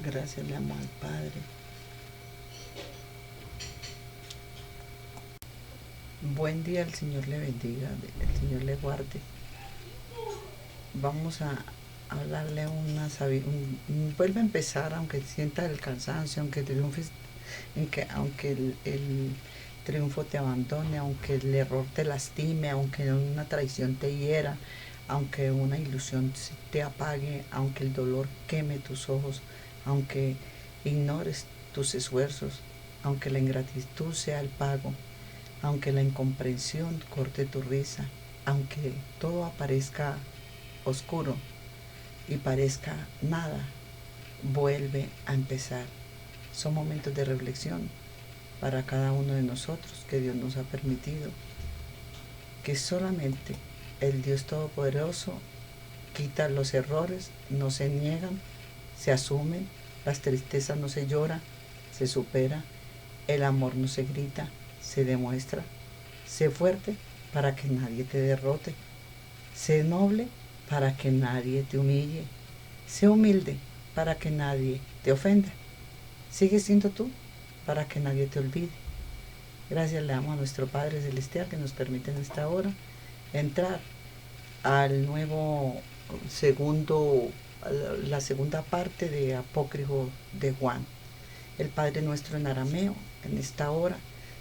Gracias le damos al Padre. Buen día, el Señor le bendiga, el Señor le guarde. Vamos a hablarle vuelve a empezar, aunque sienta el cansancio, aunque triunfes, aunque el triunfo te abandone, aunque el error te lastime, aunque una traición te hiera, aunque una ilusión te apague, aunque el dolor queme tus ojos, aunque ignores tus esfuerzos, aunque la ingratitud sea el pago, aunque la incomprensión corte tu risa, aunque todo aparezca oscuro y parezca nada, vuelve a empezar. Son momentos de reflexión para cada uno de nosotros que Dios nos ha permitido, que solamente el Dios Todopoderoso quita los errores, no se niegan, se asumen, las tristezas no se llora, se supera, el amor no se grita, se demuestra. Sé fuerte para que nadie te derrote. Sé noble para que nadie te humille. Sé humilde para que nadie te ofenda. Sigue siendo tú para que nadie te olvide. Gracias le damos a nuestro Padre Celestial que nos permite en esta hora entrar al nuevo la segunda parte de Apócrifo de Juan. El Padre nuestro en arameo, en esta hora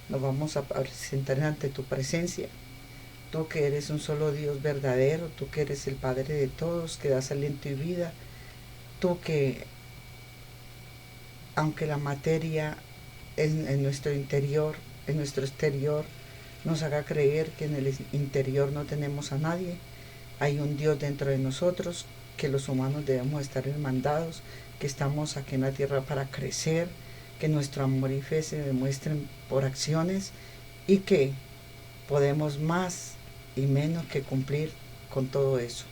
nos vamos a presentar ante tu presencia. Tú que eres un solo Dios verdadero, tú que eres el Padre de todos, que das aliento y vida, tú que, aunque la materia en nuestro interior, en nuestro exterior, nos haga creer que en el interior no tenemos a nadie, hay un Dios dentro de nosotros, que los humanos debemos estar hermandados, que estamos aquí en la tierra para crecer, que nuestro amor y fe se demuestren por acciones y que podemos más y menos que cumplir con todo eso.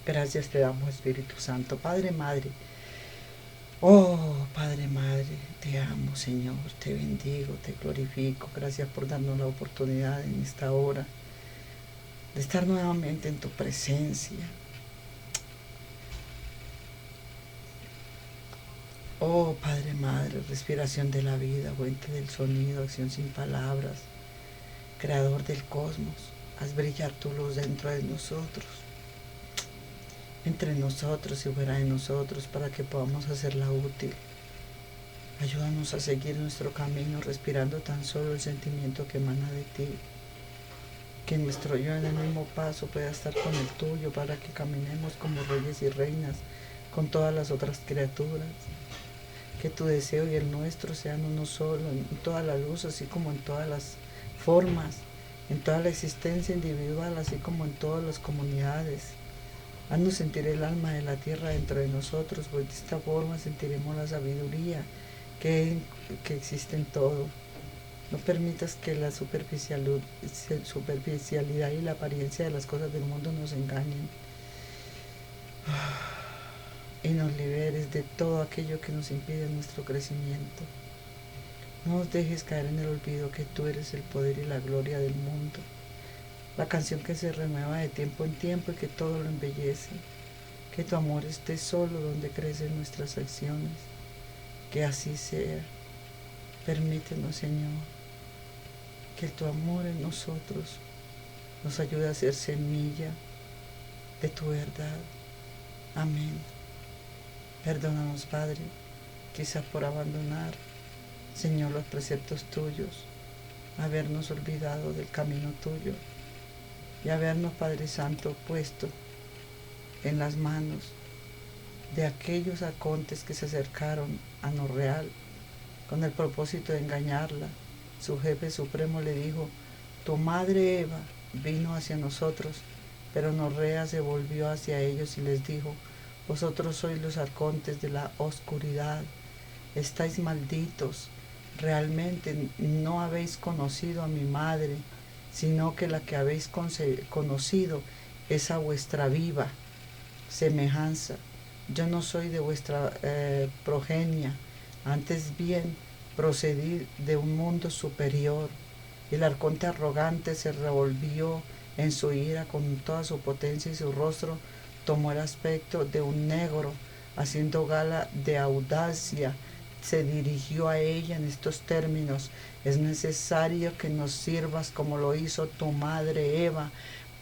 Gracias te damos, Espíritu Santo. Padre, Madre, oh Padre, Madre, te amo, Señor, te bendigo, te glorifico. Gracias por darnos la oportunidad en esta hora de estar nuevamente en tu presencia. Oh Padre, Madre, respiración de la vida, fuente del sonido, acción sin palabras, creador del cosmos, haz brillar tu luz dentro de nosotros, entre nosotros y fuera de nosotros, para que podamos hacerla útil. Ayúdanos a seguir nuestro camino respirando tan solo el sentimiento que emana de ti, que nuestro yo en el mismo paso pueda estar con el tuyo, para que caminemos como reyes y reinas con todas las otras criaturas. Que tu deseo y el nuestro sean uno solo, en toda la luz, así como en todas las formas, en toda la existencia individual, así como en todas las comunidades. Haznos sentir el alma de la tierra dentro de nosotros, pues de esta forma sentiremos la sabiduría que existe en todo. No permitas que la superficialidad y la apariencia de las cosas del mundo nos engañen. Y nos liberes de todo aquello que nos impide nuestro crecimiento. No nos dejes caer en el olvido que tú eres el poder y la gloria del mundo, la canción que se renueva de tiempo en tiempo y que todo lo embellece. Que tu amor esté solo donde crecen nuestras acciones. Que así sea. Permítenos, Señor, que tu amor en nosotros nos ayude a ser semilla de tu verdad. Amén. Perdónanos, Padre, quizás por abandonar, Señor, los preceptos tuyos, habernos olvidado del camino tuyo y habernos, Padre Santo, puesto en las manos de aquellos arcontes que se acercaron a Norreal con el propósito de engañarla. Su jefe supremo le dijo: tu madre Eva vino hacia nosotros, pero Norrea se volvió hacia ellos y les dijo: vosotros sois los arcontes de la oscuridad, estáis malditos, realmente no habéis conocido a mi madre, sino que la que habéis conocido es a vuestra viva semejanza. Yo no soy de vuestra progenia, antes bien procedí de un mundo superior. El arconte arrogante se revolvió en su ira con toda su potencia y su rostro tomó el aspecto de un negro haciendo gala de audacia, se dirigió a ella en estos términos: es necesario que nos sirvas como lo hizo tu madre Eva,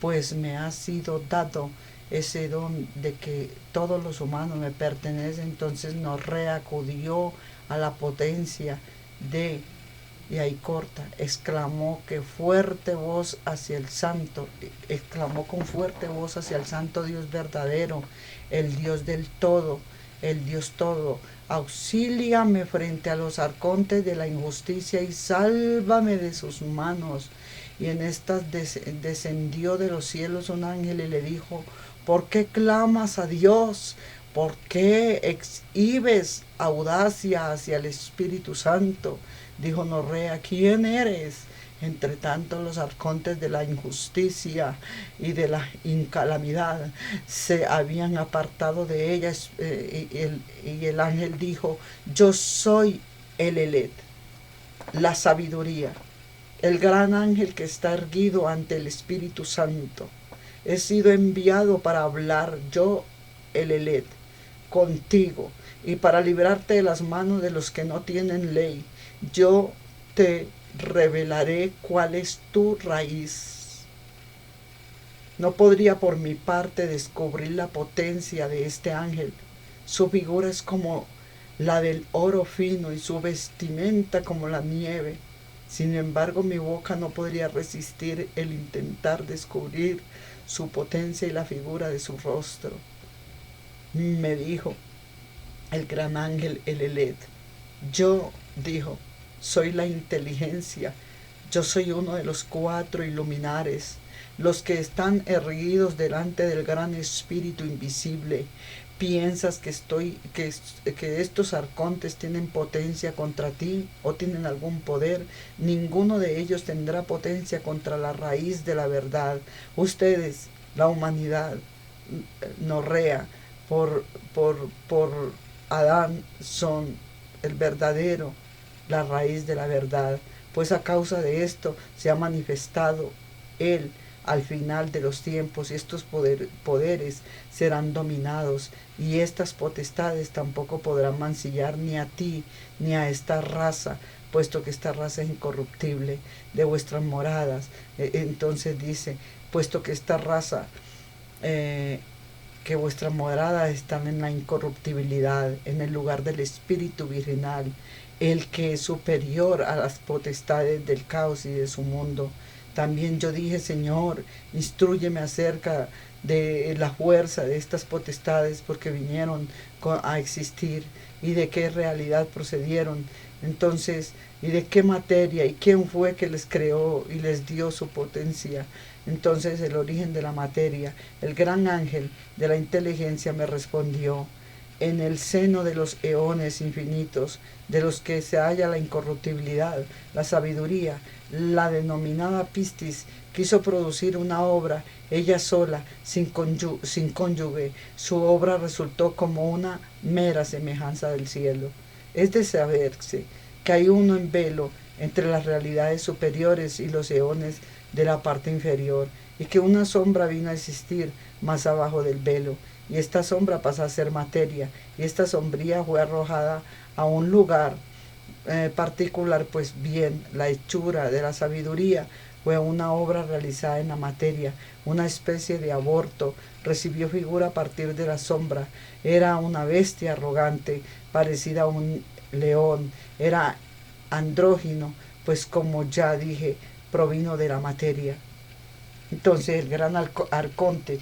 pues me ha sido dado ese don de que todos los humanos me pertenecen. Entonces nos reacudió a la potencia de, y ahí corta, exclamó con fuerte voz hacia el santo Dios verdadero, el Dios del todo, el Dios todo: auxíliame frente a los arcontes de la injusticia y sálvame de sus manos. Y en estas descendió de los cielos un ángel y le dijo: ¿por qué clamas a Dios? ¿Por qué exhibes audacia hacia el Espíritu Santo? Dijo Norrea: ¿quién eres? Entre tanto, los arcontes de la injusticia y de la incalamidad se habían apartado de ella, y el ángel dijo: yo soy el Elet, la sabiduría, el gran ángel que está erguido ante el Espíritu Santo. He sido enviado para hablar, yo, el Elet, contigo, y para librarte de las manos de los que no tienen ley. Yo te revelaré cuál es tu raíz. No podría por mi parte descubrir la potencia de este ángel. Su figura es como la del oro fino y su vestimenta como la nieve. Sin embargo, mi boca no podría resistir el intentar descubrir su potencia y la figura de su rostro. Me dijo el gran ángel, el Elet: yo, dijo, soy la inteligencia, yo soy uno de los 4 iluminares, los que están erguidos delante del gran espíritu invisible. ¿Piensas que estos arcontes tienen potencia contra ti o tienen algún poder? Ninguno de ellos tendrá potencia contra la raíz de la verdad. Ustedes, la humanidad, Norrea, por Adán, son el verdadero, la raíz de la verdad, pues a causa de esto se ha manifestado él al final de los tiempos, y estos poderes serán dominados, y estas potestades tampoco podrán mancillar ni a ti ni a esta raza, puesto que esta raza es incorruptible, de vuestras moradas. Entonces dice: puesto que esta raza, que vuestras moradas están en la incorruptibilidad, en el lugar del espíritu virginal, el que es superior a las potestades del caos y de su mundo. También yo dije: Señor, instrúyeme acerca de la fuerza de estas potestades, porque vinieron a existir, y de qué realidad procedieron. Entonces, y de qué materia, y quién fue que les creó y les dio su potencia. Entonces, el origen de la materia. El gran ángel de la inteligencia me respondió: en el seno de los eones infinitos, de los que se halla la incorruptibilidad, la sabiduría, la denominada Pistis, quiso producir una obra, ella sola, sin cónyuge. Su obra resultó como una mera semejanza del cielo. Es de saberse que hay uno en velo entre las realidades superiores y los eones de la parte inferior, y que una sombra vino a existir más abajo del velo, y esta sombra pasa a ser materia, y esta sombría fue arrojada a un lugar particular. Pues bien, la hechura de la sabiduría fue una obra realizada en la materia, una especie de aborto. Recibió figura a partir de la sombra. Era una bestia arrogante, parecida a un león. Era andrógino, pues como ya dije, provino de la materia. Entonces el gran arconte,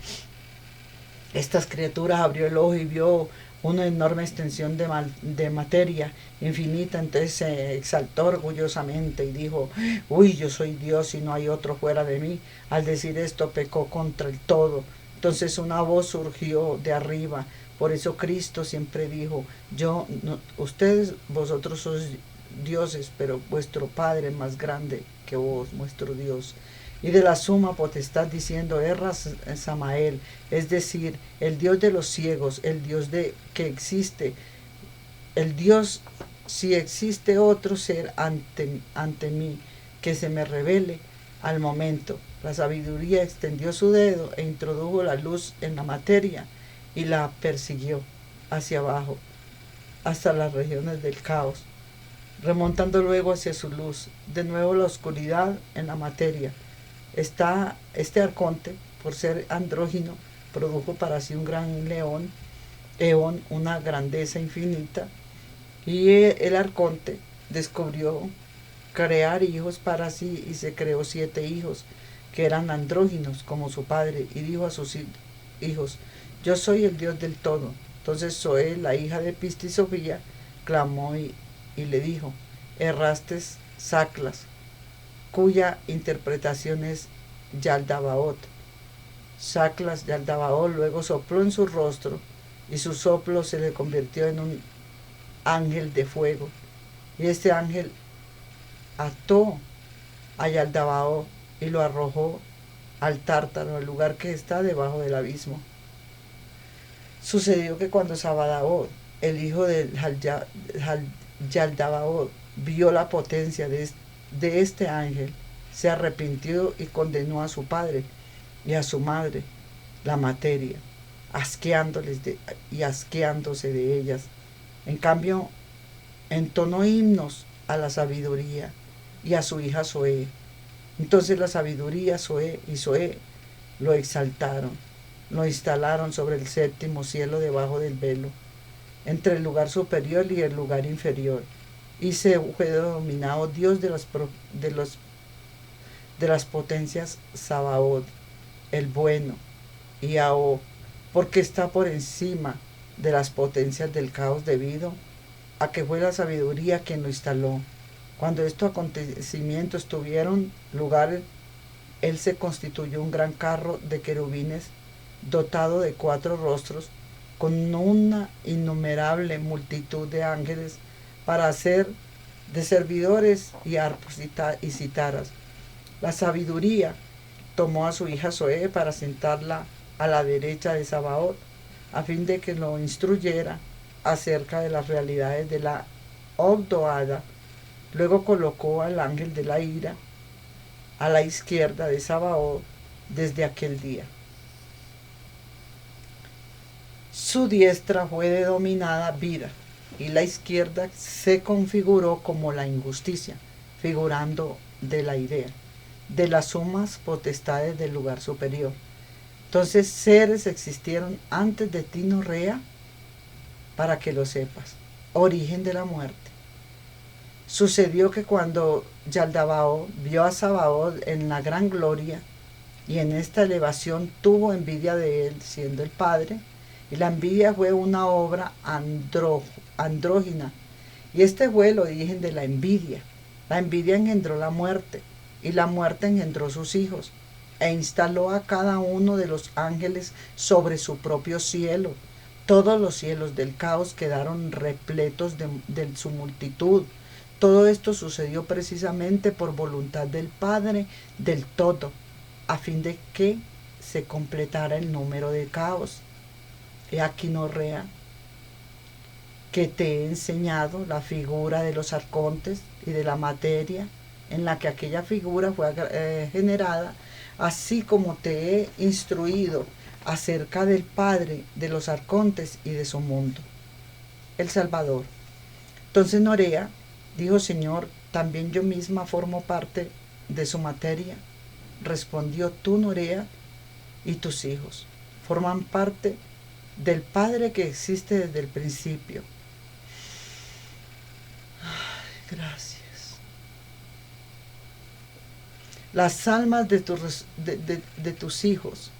estas criaturas, abrió el ojo y vio una enorme extensión de materia infinita. Entonces se exaltó orgullosamente y dijo: uy, yo soy Dios y no hay otro fuera de mí. Al decir esto pecó contra el todo. Entonces una voz surgió de arriba. Por eso Cristo siempre dijo: vosotros sois dioses, pero vuestro Padre es más grande que vos, vuestro Dios. Y de la suma potestad, diciendo: Erra Samael, es decir, el Dios de los ciegos, el Dios que existe, el Dios, si existe otro ser ante mí, que se me revele al momento. La sabiduría extendió su dedo e introdujo la luz en la materia y la persiguió. hacia abajo, hasta las regiones del caos, remontando luego hacia su luz, de nuevo la oscuridad en la materia. Este arconte, por ser andrógino, produjo para sí un gran eón, una grandeza infinita, y el arconte descubrió crear hijos para sí y se creó 7 hijos que eran andróginos como su padre, y dijo a sus hijos: yo soy el Dios del todo. Entonces Zoé, la hija de Pista y Sofía, clamó y le dijo: errastes Saclas, cuya interpretación es Yaldabaoth. Saclas Yaldabaoth luego sopló en su rostro y su soplo se le convirtió en un ángel de fuego, y este ángel ató a Yaldabaoth y lo arrojó al Tártaro, el lugar que está debajo del abismo. Sucedió que cuando Sabadaoth, el hijo de Yaldabaoth, vio la potencia de este ángel, se arrepintió y condenó a su padre y a su madre, la materia, asqueándose de ellas. En cambio, entonó himnos a la sabiduría y a su hija Zoé. Entonces la sabiduría Zoé lo exaltaron, lo instalaron sobre el 7º cielo debajo del velo, entre el lugar superior y el lugar inferior, y se fue denominado Dios de las potencias Sabaoth, el bueno, y Ao, porque está por encima de las potencias del caos, debido a que fue la sabiduría quien lo instaló. Cuando estos acontecimientos tuvieron lugar, él se constituyó un gran carro de querubines dotado de 4 rostros, con una innumerable multitud de ángeles para hacer de servidores y arpas y citaras. La sabiduría tomó a su hija Zoé para sentarla a la derecha de Sabaoth, a fin de que lo instruyera acerca de las realidades de la Ogdoada. Luego colocó al ángel de la ira a la izquierda de Sabaoth desde aquel día. Su diestra fue denominada vida, y la izquierda se configuró como la injusticia, figurando de la idea de las sumas potestades del lugar superior. Entonces seres existieron antes de Tino Rea, para que lo sepas, origen de la muerte. Sucedió que cuando Yaldabaoth vio a Sabaoth en la gran gloria y en esta elevación, tuvo envidia de él, siendo el padre, y la envidia fue una obra andrógina, y este fue el origen de la envidia. La envidia engendró la muerte, y la muerte engendró sus hijos, e instaló a cada uno de los ángeles sobre su propio cielo. Todos los cielos del caos quedaron repletos de su multitud. Todo esto sucedió precisamente por voluntad del Padre del todo, a fin de que se completara el número de caos. He aquí, no Rea, que te he enseñado la figura de los arcontes y de la materia en la que aquella figura fue generada, así como te he instruido acerca del Padre de los arcontes y de su mundo, el Salvador. Entonces Norea dijo: Señor, también yo misma formo parte de su materia. Respondió: tú, Norea, y tus hijos forman parte del Padre que existe desde el principio. Ay, gracias. Las almas de tus hijos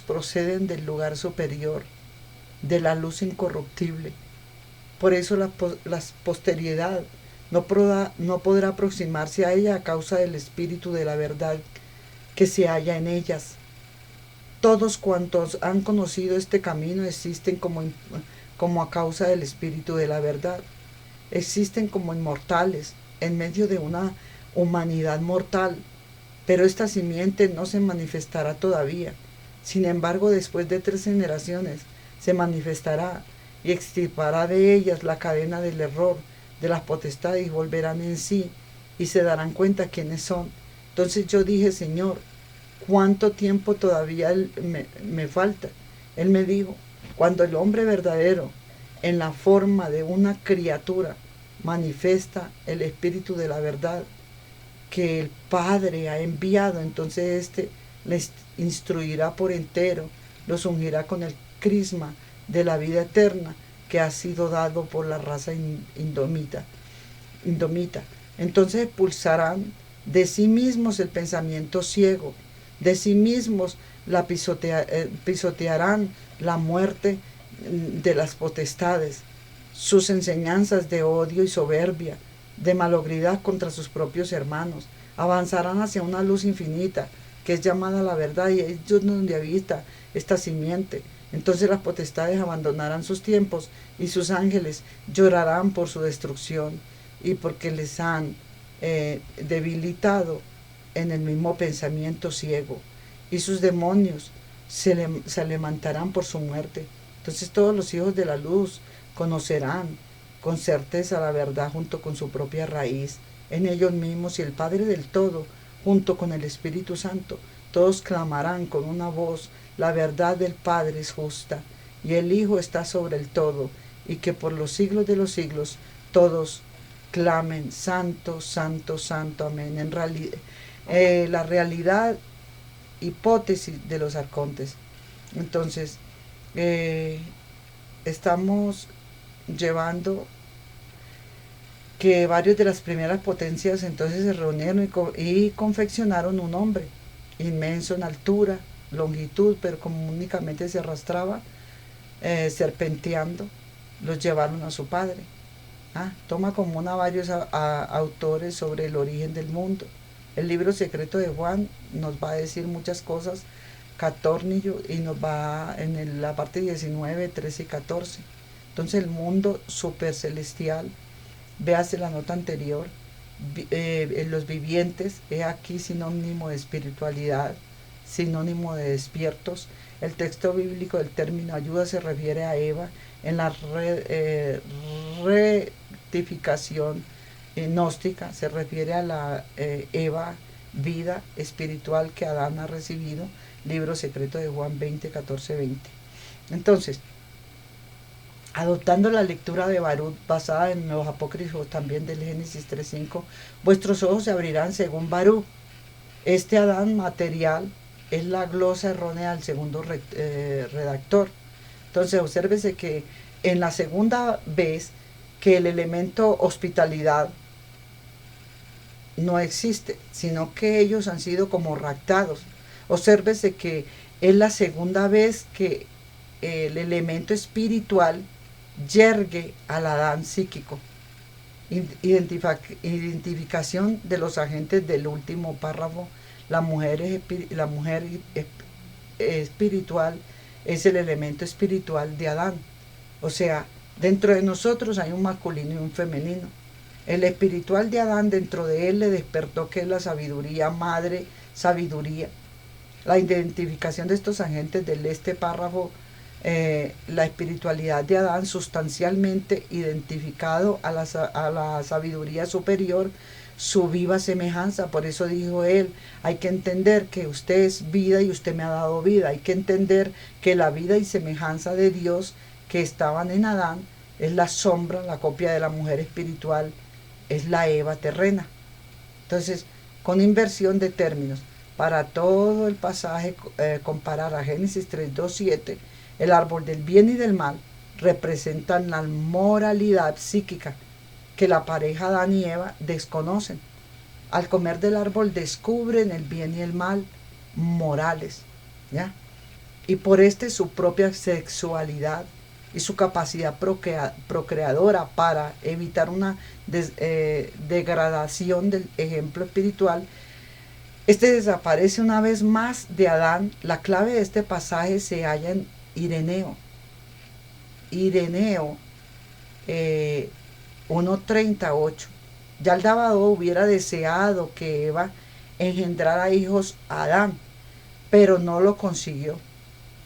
proceden del lugar superior, de la luz incorruptible. Por eso la posteridad no podrá aproximarse a ella a causa del espíritu de la verdad que se halla en ellas. Todos cuantos han conocido este camino existen como a causa del espíritu de la verdad. Existen como inmortales en medio de una humanidad mortal, pero esta simiente no se manifestará todavía. Sin embargo, después de 3 generaciones se manifestará y extirpará de ellas la cadena del error, de las potestades, y volverán en sí y se darán cuenta quiénes son. Entonces yo dije: Señor, ¿cuánto tiempo todavía me falta? Él me dijo: Cuando el hombre verdadero, en la forma de una criatura, manifiesta el espíritu de la verdad que el Padre ha enviado, entonces éste les instruirá por entero, los ungirá con el crisma de la vida eterna que ha sido dado por la raza indomita. Entonces expulsarán de sí mismos el pensamiento ciego, de sí mismos pisotearán la muerte de las potestades, sus enseñanzas de odio y soberbia, de malogridad contra sus propios hermanos, avanzarán hacia una luz infinita, que es llamada la verdad, y es donde habita esta simiente. Entonces las potestades abandonarán sus tiempos, y sus ángeles llorarán por su destrucción, y porque les han debilitado en el mismo pensamiento ciego, y sus demonios se levantarán por su muerte. Entonces todos los hijos de la luz conocerán con certeza la verdad junto con su propia raíz en ellos mismos, y el Padre del todo junto con el Espíritu Santo, todos clamarán con una voz: la verdad del Padre es justa, y el Hijo está sobre el todo, y que por los siglos de los siglos todos clamen: santo, santo, santo, amén. En realidad, la realidad, hipótesis de los arcontes. Entonces, estamos llevando que varios de las primeras potencias entonces se reunieron y confeccionaron un hombre inmenso en altura, longitud, pero como únicamente se arrastraba, serpenteando, los llevaron a su padre. Toma común a varios autores sobre el origen del mundo. El libro secreto de Juan nos va a decir muchas cosas, 14, y nos va en la parte 19, 13 y 14. Entonces el mundo super celestial, véase la nota anterior, los vivientes, he aquí sinónimo de espiritualidad, sinónimo de despiertos. El texto bíblico del término ayuda se refiere a Eva en la rectificación gnóstica, se refiere a la Eva, vida espiritual que Adán ha recibido, libro secreto de Juan 20, 14, 20. Entonces, adoptando la lectura de Baruch basada en los apócrifos también del Génesis 3.5, vuestros ojos se abrirán según Baruch. Este Adán material es la glosa errónea del segundo redactor. Entonces, obsérvese que en la segunda vez que el elemento hospitalidad no existe, sino que ellos han sido como raptados. Obsérvese que es la segunda vez que el elemento espiritual yergue al Adán psíquico. Identificación de los agentes del último párrafo. La mujer espiritual es el elemento espiritual de Adán. O sea, dentro de nosotros hay un masculino y un femenino. El espiritual de Adán, dentro de él le despertó que es la sabiduría, madre sabiduría. La identificación de estos agentes del párrafo, la espiritualidad de Adán sustancialmente identificado a la sabiduría superior, su viva semejanza. Por eso dijo él: hay que entender que usted es vida y usted me ha dado vida. Hay que entender que la vida y semejanza de Dios que estaban en Adán es la sombra, la copia de la mujer espiritual, es la Eva terrena. Entonces, con inversión de términos, para todo el pasaje, comparar a Génesis 3, 2, 7, el árbol del bien y del mal representan la moralidad psíquica que la pareja Adán y Eva desconocen. Al comer del árbol descubren el bien y el mal morales, ¿ya? Y por su propia sexualidad y su capacidad procreadora para evitar una degradación del ejemplo espiritual, desaparece una vez más de Adán. La clave de este pasaje se halla en Ireneo. Ireneo 1.38. Ya el Dabadó hubiera deseado que Eva engendrara hijos a Adán, pero no lo consiguió,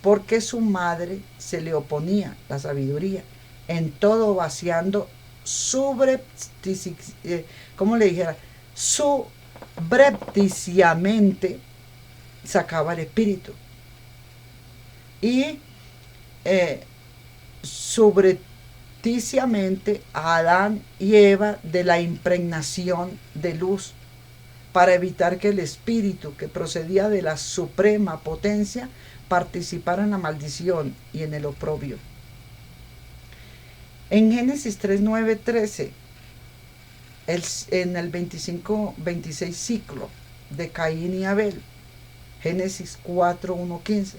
porque su madre se le oponía, la sabiduría, en todo vaciando subrepticiamente sacaba el espíritu. Y subrepticiamente a Adán y Eva de la impregnación de luz, para evitar que el espíritu que procedía de la suprema potencia participara en la maldición y en el oprobio. En Génesis 3, 9, 13, en el 25-26 ciclo de Caín y Abel, Génesis 4, 1, 15,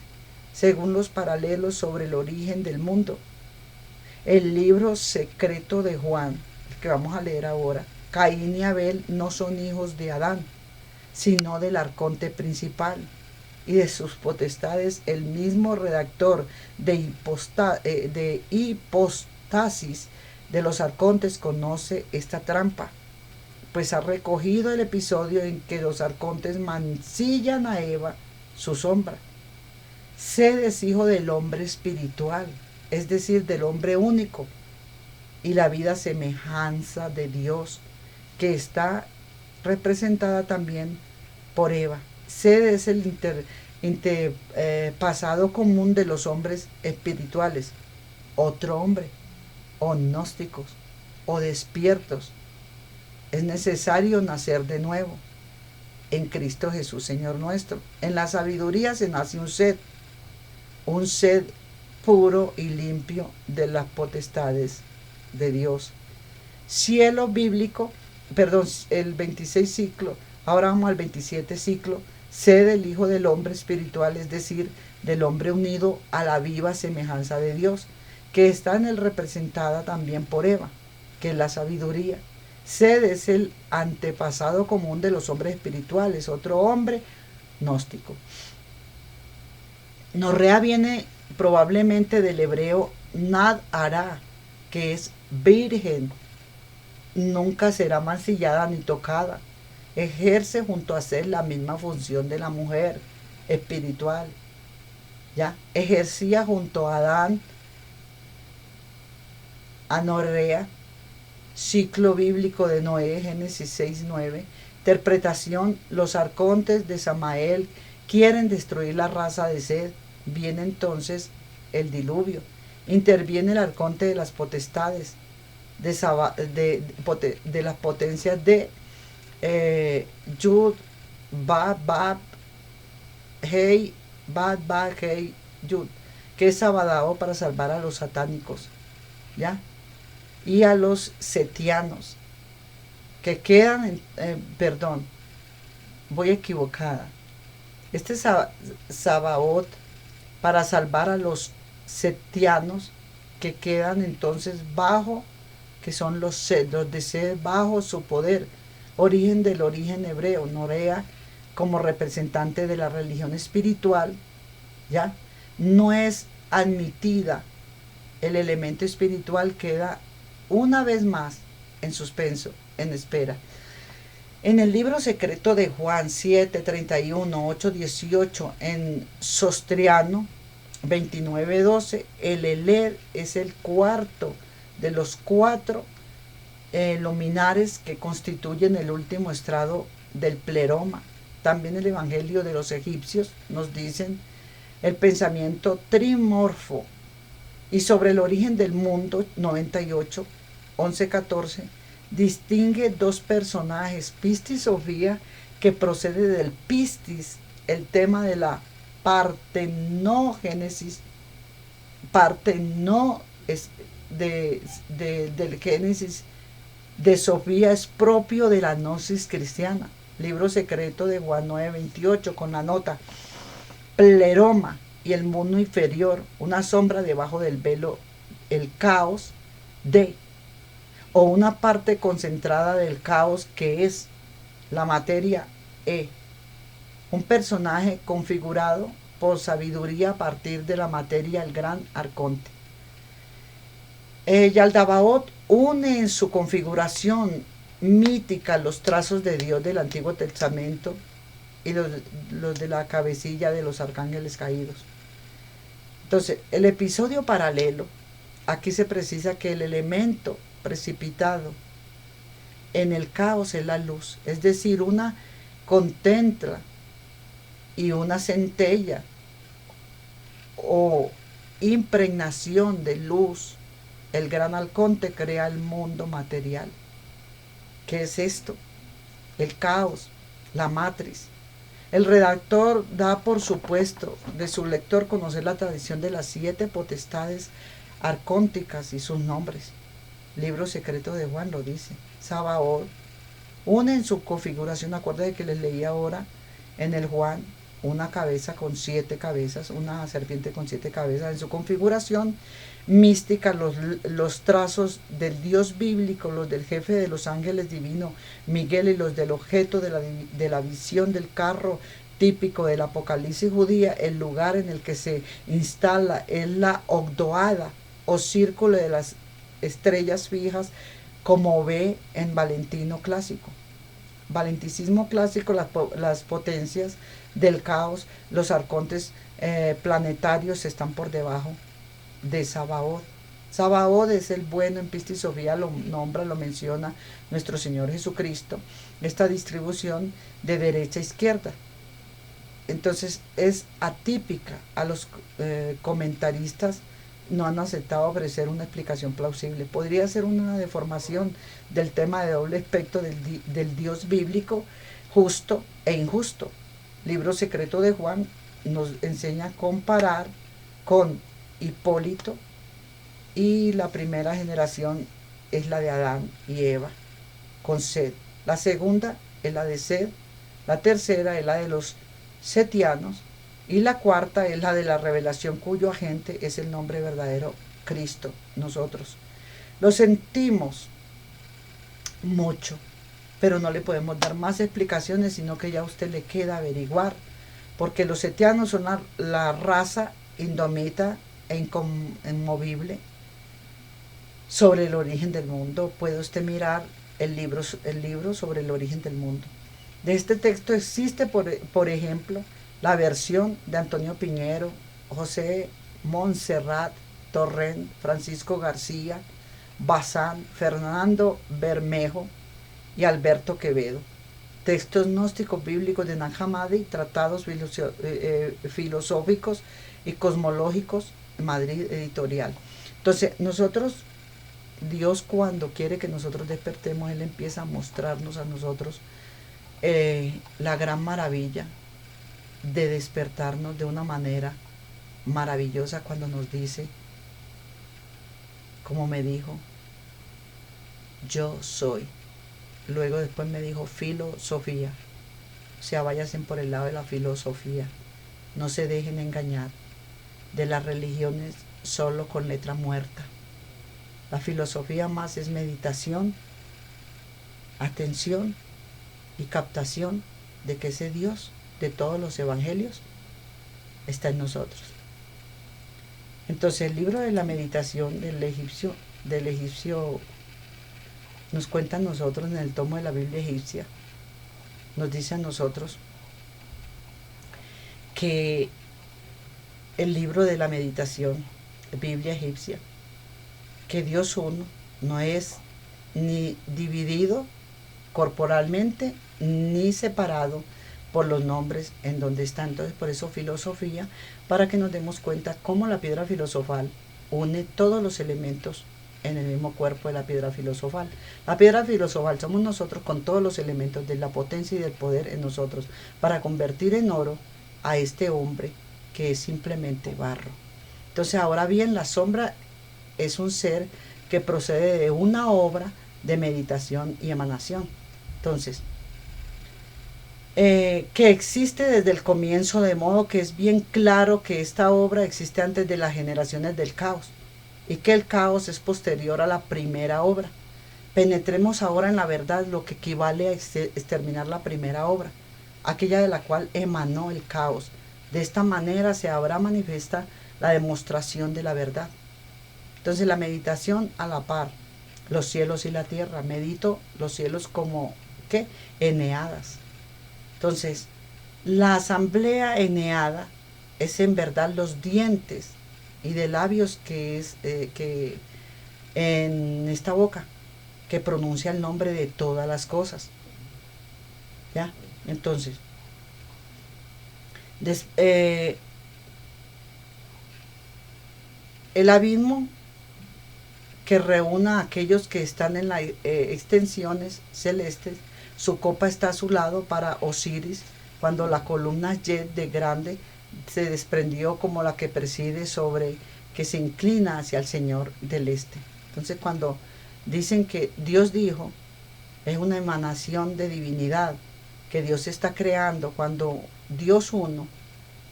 según los paralelos sobre el origen del mundo. El libro secreto de Juan, que vamos a leer ahora, Caín y Abel no son hijos de Adán, sino del arconte principal, y de sus potestades el mismo redactor de hipostasis de los arcontes conoce esta trampa, pues ha recogido el episodio en que los arcontes mancillan a Eva, su sombra. Sed es hijo del hombre espiritual, es decir, del hombre único, y la vida semejanza de Dios, que está representada también por Eva. Sed es el pasado común de los hombres espirituales, otro hombre, o gnósticos, o despiertos. Es necesario nacer de nuevo en Cristo Jesús, Señor nuestro. En la sabiduría se nace un sed puro y limpio de las potestades de Dios. Cielo bíblico, perdón, el 26 ciclo, ahora vamos al 27 ciclo, sed del Hijo del Hombre espiritual, es decir, del hombre unido a la viva semejanza de Dios, que está en él representada también por Eva, que es la sabiduría. Sed es el antepasado común de los hombres espirituales, otro hombre gnóstico. Norrea viene probablemente del hebreo nad hará, que es virgen, nunca será mancillada ni tocada. Ejerce junto a ser la misma función de la mujer espiritual. ¿Ya? Ejercía junto a Adán, a Norrea, ciclo bíblico de Noé, Génesis 6, 9. Interpretación: los arcontes de Samael quieren destruir la raza de Sed. Viene entonces el diluvio. Interviene el arconte de las potestades, de las potencias de Yud, Bab, Bab, Hei, Bab, Bab, Hei, Yud, que es Sabadao, para salvar a los satánicos, ¿ya? Y a los setianos, que quedan, perdón, voy equivocada. Este es Sabaoth, para salvar a los setianos, que quedan entonces bajo, que son los de ser bajo su poder, origen del origen hebreo. Norea, como representante de la religión espiritual, ¿ya? No es admitida. El elemento espiritual queda una vez más en suspenso, en espera. En el libro secreto de Juan 7, 31, 8, 18, en Sostriano 29, 12, el Eler es el cuarto de los 4 luminares que constituyen el último estrado del pleroma. También el Evangelio de los egipcios nos dicen el pensamiento trimorfo. Y sobre el origen del mundo, 98, 11, 14, distingue 2 personajes, Pistis y Sofía, que procede del Pistis, el tema de la partenogénesis, del Génesis de Sofía es propio de la gnosis cristiana. Libro secreto de Juan 9, 28, con la nota: pleroma y el mundo inferior, una sombra debajo del velo, el caos o una parte concentrada del caos, que es la materia un personaje configurado por sabiduría a partir de la materia, el gran arconte. Yaldabaoth une en su configuración mítica los trazos de Dios del Antiguo Testamento y los de la cabecilla de los arcángeles caídos. Entonces, el episodio paralelo, aquí se precisa que el elemento precipitado en el caos es la luz, es decir, una contempla y una centella o impregnación de luz. El gran halcón crea el mundo material. ¿Qué es esto? El caos, la matriz. El redactor da por supuesto de su lector conocer la tradición de las 7 potestades arcónticas y sus nombres. Libro secreto de Juan lo dice. Sabaoth une en su configuración, acuérdense que les leí ahora en el Juan, una cabeza con 7 cabezas, una serpiente con 7 cabezas. En su configuración mística, los trazos del Dios bíblico, los del jefe de los ángeles divinos, Miguel, y los del objeto de la visión del carro típico del Apocalipsis judía. El lugar en el que se instala es la ogdoada o círculo de las estrellas fijas, como ve en Valentino clásico. Valenticismo clásico, las potencias del caos, los arcontes planetarios están por debajo de Sabaoth. Sabaoth es el bueno, en Pista y Sofía lo nombra, lo menciona nuestro Señor Jesucristo, esta distribución de derecha a izquierda. Entonces es atípica. A los comentaristas no han aceptado ofrecer una explicación plausible. Podría ser una deformación del tema de doble aspecto del Dios bíblico, justo e injusto. Libro secreto de Juan nos enseña a comparar con Hipólito, y la primera generación es la de Adán y Eva con Set. La segunda es la de Set, la tercera es la de los setianos, y la cuarta es la de la revelación, cuyo agente es el nombre verdadero, Cristo, nosotros. Lo sentimos mucho, pero no le podemos dar más explicaciones, sino que ya a usted le queda averiguar, porque los setianos son la raza indomita e inmovible sobre el origen del mundo. Puede usted mirar el libro sobre el origen del mundo. De este texto existe, por ejemplo, la versión de Antonio Piñero, José Montserrat Torrent, Francisco García, Bazán, Fernando Bermejo y Alberto Quevedo. Textos gnósticos bíblicos de Nag Hammadi, tratados filosóficos y cosmológicos, Madrid Editorial. Entonces, Dios, cuando quiere que nosotros despertemos, Él empieza a mostrarnos a nosotros la gran maravilla de despertarnos de una manera maravillosa, cuando nos dice, como me dijo, yo soy. Luego después me dijo filosofía. O sea, váyanse por el lado de la filosofía. No se dejen engañar de las religiones solo con letra muerta. La filosofía más es meditación, atención y captación de que ese Dios de todos los evangelios está en nosotros. Entonces el libro de la meditación del egipcio nos cuenta a nosotros, en el tomo de la Biblia egipcia, nos dice a nosotros que el libro de la meditación, Biblia egipcia, que Dios uno no es ni dividido corporalmente ni separado por los nombres en donde está. Entonces, por eso filosofía, para que nos demos cuenta cómo la piedra filosofal une todos los elementos en el mismo cuerpo de la piedra filosofal. La piedra filosofal somos nosotros, con todos los elementos de la potencia y del poder en nosotros, para convertir en oro a este hombre que es simplemente barro. Entonces, ahora bien, la sombra es un ser que procede de una obra de meditación y emanación. Entonces, que existe desde el comienzo, de modo que es bien claro que esta obra existe antes de las generaciones del caos, y que el caos es posterior a la primera obra. Penetremos ahora en la verdad, lo que equivale a exterminar la primera obra, aquella de la cual emanó el caos. De esta manera se habrá manifiesta la demostración de la verdad. Entonces, la meditación a la par, los cielos y la tierra. Medito los cielos como, ¿qué? Eneadas. Entonces, la asamblea eneada es en verdad los dientes y de labios que es que en esta boca que pronuncia el nombre de todas las cosas. ¿Ya? Entonces, el abismo que reúna a aquellos que están en las extensiones celestes. Su copa está a su lado para Osiris, cuando la columna Yed de grande se desprendió como la que preside sobre, que se inclina hacia el Señor del Este. Entonces, cuando dicen que Dios dijo, es una emanación de divinidad que Dios está creando. Cuando Dios uno,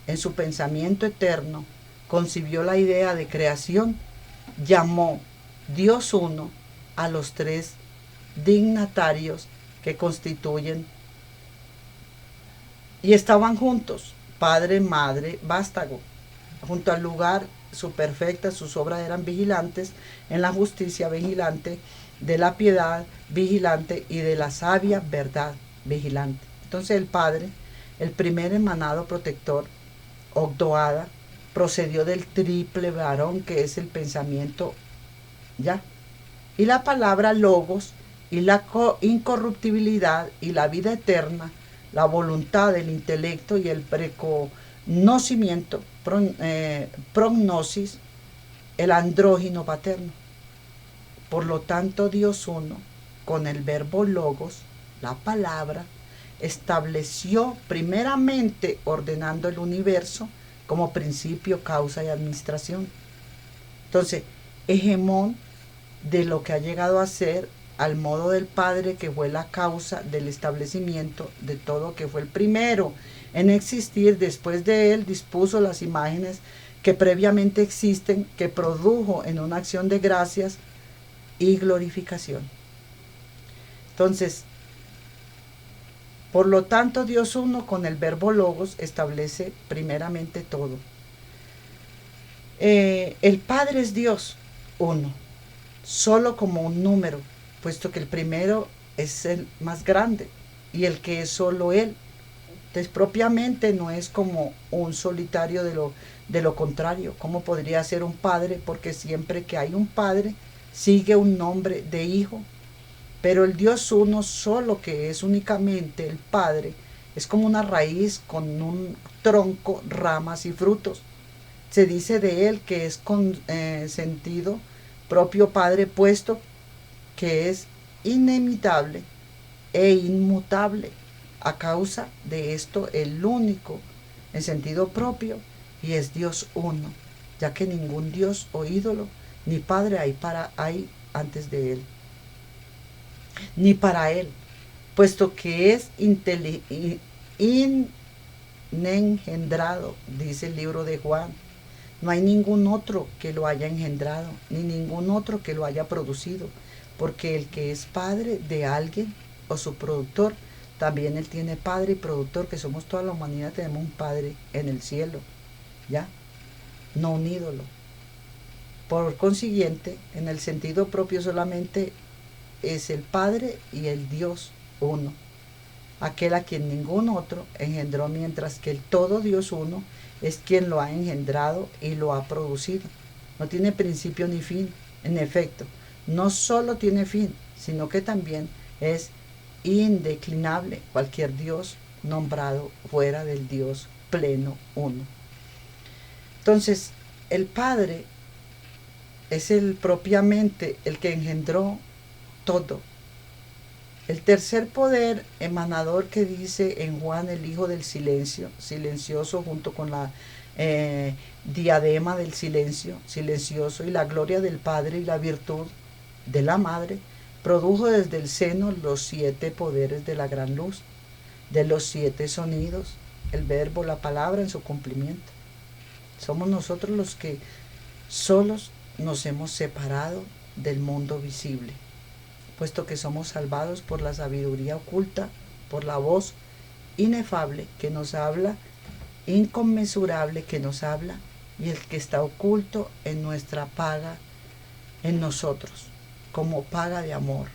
en su pensamiento eterno, concibió la idea de creación, llamó Dios uno a los tres dignatarios que constituyen, y estaban juntos, padre, madre, vástago, junto al lugar su perfecta, sus obras eran vigilantes, en la justicia vigilante, de la piedad vigilante y de la sabia verdad vigilante. Entonces el Padre, el primer emanado protector, Ogdoada, procedió del triple varón que es el pensamiento, ya, y la palabra logos, y la incorruptibilidad y la vida eterna, la voluntad, el intelecto y el preconocimiento, prognosis, el andrógino paterno. Por lo tanto, Dios uno, con el verbo logos, la palabra, estableció primeramente ordenando el universo como principio, causa y administración. Entonces, hegemón de lo que ha llegado a ser, al modo del Padre, que fue la causa del establecimiento de todo, que fue el primero en existir. Después de él dispuso las imágenes que previamente existen, que produjo en una acción de gracias y glorificación. Entonces, por lo tanto, Dios uno, con el verbo logos, establece primeramente todo. El Padre es Dios uno, solo como un número, puesto que el primero es el más grande y el que es solo Él. Entonces, propiamente no es como un solitario de lo contrario. ¿Cómo podría ser un padre? Porque siempre que hay un padre, sigue un nombre de hijo. Pero el Dios uno solo, que es únicamente el Padre, es como una raíz con un tronco, ramas y frutos. Se dice de él que es con sentido propio Padre, puesto que es inimitable e inmutable. A causa de esto, el único en sentido propio, y es Dios uno, ya que ningún Dios o ídolo ni Padre hay antes de él, ni para él, puesto que es inengendrado, dice el libro de Juan. No hay ningún otro que lo haya engendrado, ni ningún otro que lo haya producido, porque el que es padre de alguien o su productor, también él tiene padre y productor, que somos toda la humanidad, tenemos un padre en el cielo, ¿ya? No un ídolo. Por consiguiente, en el sentido propio solamente es el Padre y el Dios uno, aquel a quien ningún otro engendró, mientras que el todo Dios uno es quien lo ha engendrado y lo ha producido. No tiene principio ni fin. En efecto, no solo tiene fin, sino que también es indeclinable cualquier Dios nombrado fuera del Dios pleno uno. Entonces, el Padre es el propiamente el que engendró todo. El tercer poder emanador que dice en Juan, el Hijo del Silencio, silencioso junto con la diadema del silencio, silencioso, y la gloria del Padre y la virtud de la Madre, produjo desde el seno los 7 poderes de la gran luz, de los 7 sonidos, el verbo, la palabra en su cumplimiento. Somos nosotros los que solos nos hemos separado del mundo visible, puesto que somos salvados por la sabiduría oculta, por la voz inefable que nos habla, inconmensurable que nos habla, y el que está oculto en nuestra paga, en nosotros, como paga de amor,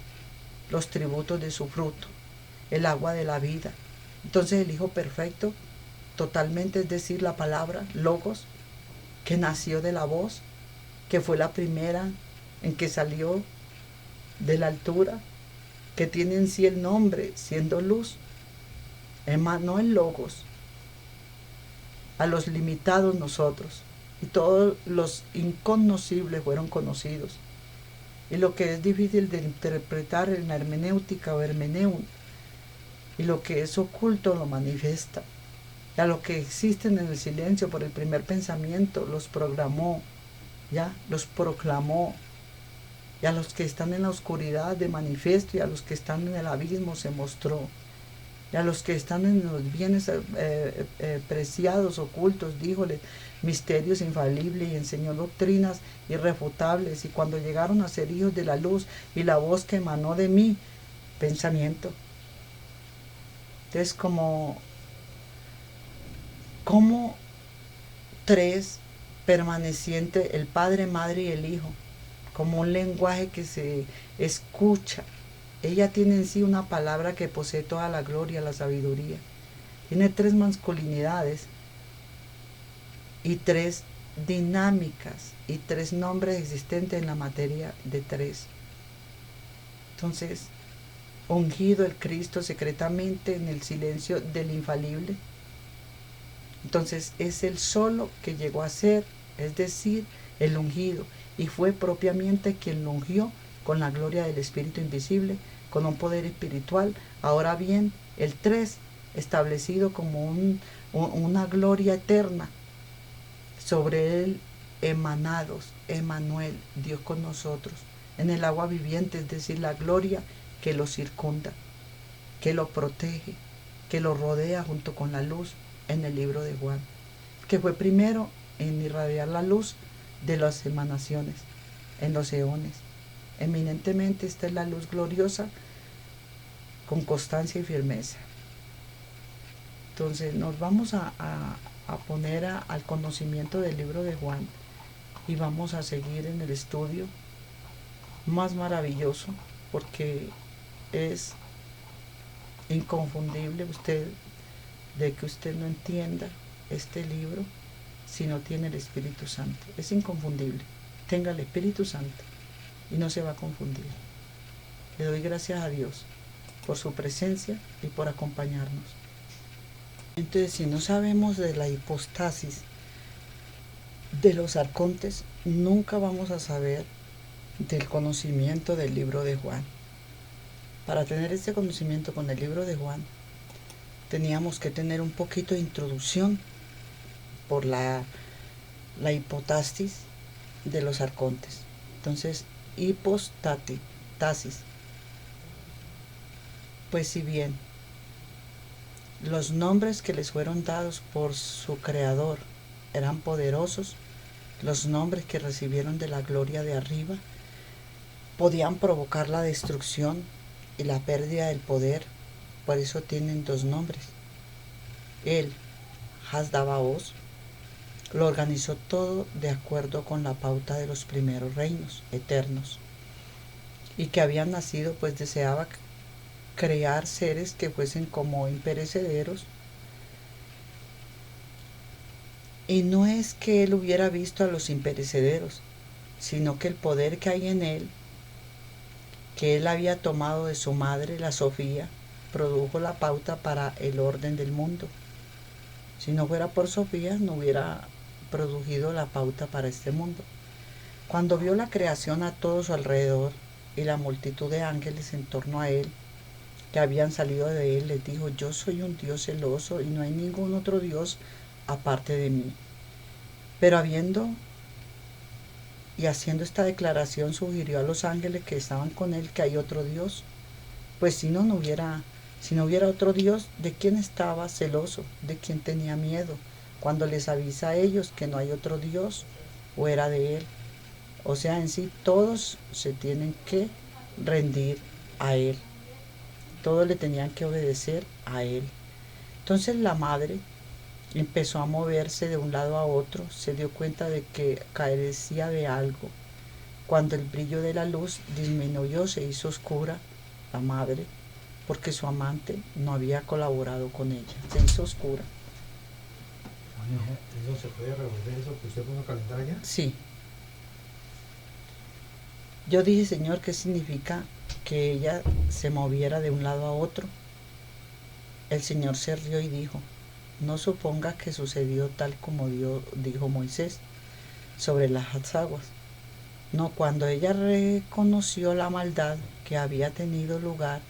los tributos de su fruto, el agua de la vida. Entonces el Hijo perfecto, totalmente, es decir, la palabra, logos, que nació de la voz, que fue la primera en que salió de la altura, que tiene en sí el nombre, siendo luz, emanó el logos a los limitados nosotros, y todos los inconocibles fueron conocidos. Y lo que es difícil de interpretar en la hermenéutica o hermeneun, y lo que es oculto lo manifiesta. Y a lo que existen en el silencio por el primer pensamiento los programó, ya los proclamó. Y a los que están en la oscuridad de manifiesto, y a los que están en el abismo se mostró. Y a los que están en los bienes preciados, ocultos, díjole misterios infalibles, y enseñó doctrinas irrefutables. Y cuando llegaron a ser hijos de la luz, y la voz que emanó de mí, pensamiento. Entonces, como tres permanecientes, el Padre, Madre y el Hijo, como un lenguaje que se escucha. Ella tiene en sí una palabra que posee toda la gloria, la sabiduría. Tiene tres masculinidades y tres dinámicas y tres nombres existentes en la materia de tres. Entonces, ungido el Cristo secretamente en el silencio del infalible. Entonces es el solo que llegó a ser, es decir, el ungido, y fue propiamente quien lo ungió con la gloria del Espíritu invisible, con un poder espiritual. Ahora bien, el tres, establecido como una gloria eterna, sobre él emanados, Emmanuel, Dios con nosotros, en el agua viviente, es decir, la gloria que lo circunda, que lo protege, que lo rodea junto con la luz en el libro de Juan, que fue primero en irradiar la luz de las emanaciones, en los eones. Eminentemente esta es la luz gloriosa con constancia y firmeza. Entonces nos vamos a poner al conocimiento del libro de Juan y vamos a seguir en el estudio más maravilloso, porque es inconfundible de que usted no entienda este libro si no tiene el Espíritu Santo. Es inconfundible. Tenga el Espíritu Santo y no se va a confundir. Le doy gracias a Dios por su presencia y por acompañarnos. Entonces, si no sabemos de la hipostasis de los arcontes, nunca vamos a saber del conocimiento del libro de Juan. Para tener este conocimiento con el libro de Juan, teníamos que tener un poquito de introducción por la hipostasis de los arcontes. Entonces, hipostasis. Pues si bien los nombres que les fueron dados por su creador eran poderosos, los nombres que recibieron de la gloria de arriba podían provocar la destrucción y la pérdida del poder. Por eso tienen dos nombres. Él, Hasdabaos, lo organizó todo de acuerdo con la pauta de los primeros reinos eternos, y que habían nacido, pues deseaba crear seres que fuesen como imperecederos. Y no es que él hubiera visto a los imperecederos, sino que el poder que hay en él, que él había tomado de su madre, la Sofía, produjo la pauta para el orden del mundo. Si no fuera por Sofía, no hubiera producido la pauta para este mundo. Cuando vio la creación a todo su alrededor y la multitud de ángeles en torno a él, que habían salido de él, les dijo: yo soy un Dios celoso y no hay ningún otro Dios aparte de mí. Pero habiendo y haciendo esta declaración, sugirió a los ángeles que estaban con él que hay otro Dios. Pues si no hubiera otro Dios, ¿de quién estaba celoso? ¿De quién tenía miedo? Cuando les avisa a ellos que no hay otro Dios fuera de él. O sea, en sí todos se tienen que rendir a él. Todos le tenían que obedecer a él. Entonces la madre empezó a moverse de un lado a otro, se dio cuenta de que carecía de algo. Cuando el brillo de la luz disminuyó, se hizo oscura la madre, porque su amante no había colaborado con ella. Se hizo oscura. ¿Eso se puede revolver, eso que usted puso a calentar allá? Sí. Yo dije: Señor, ¿qué significa que ella se moviera de un lado a otro? El Señor se rió y dijo: no supongas que sucedió tal como Dios dijo Moisés, sobre las aguas. No, cuando ella reconoció la maldad que había tenido lugar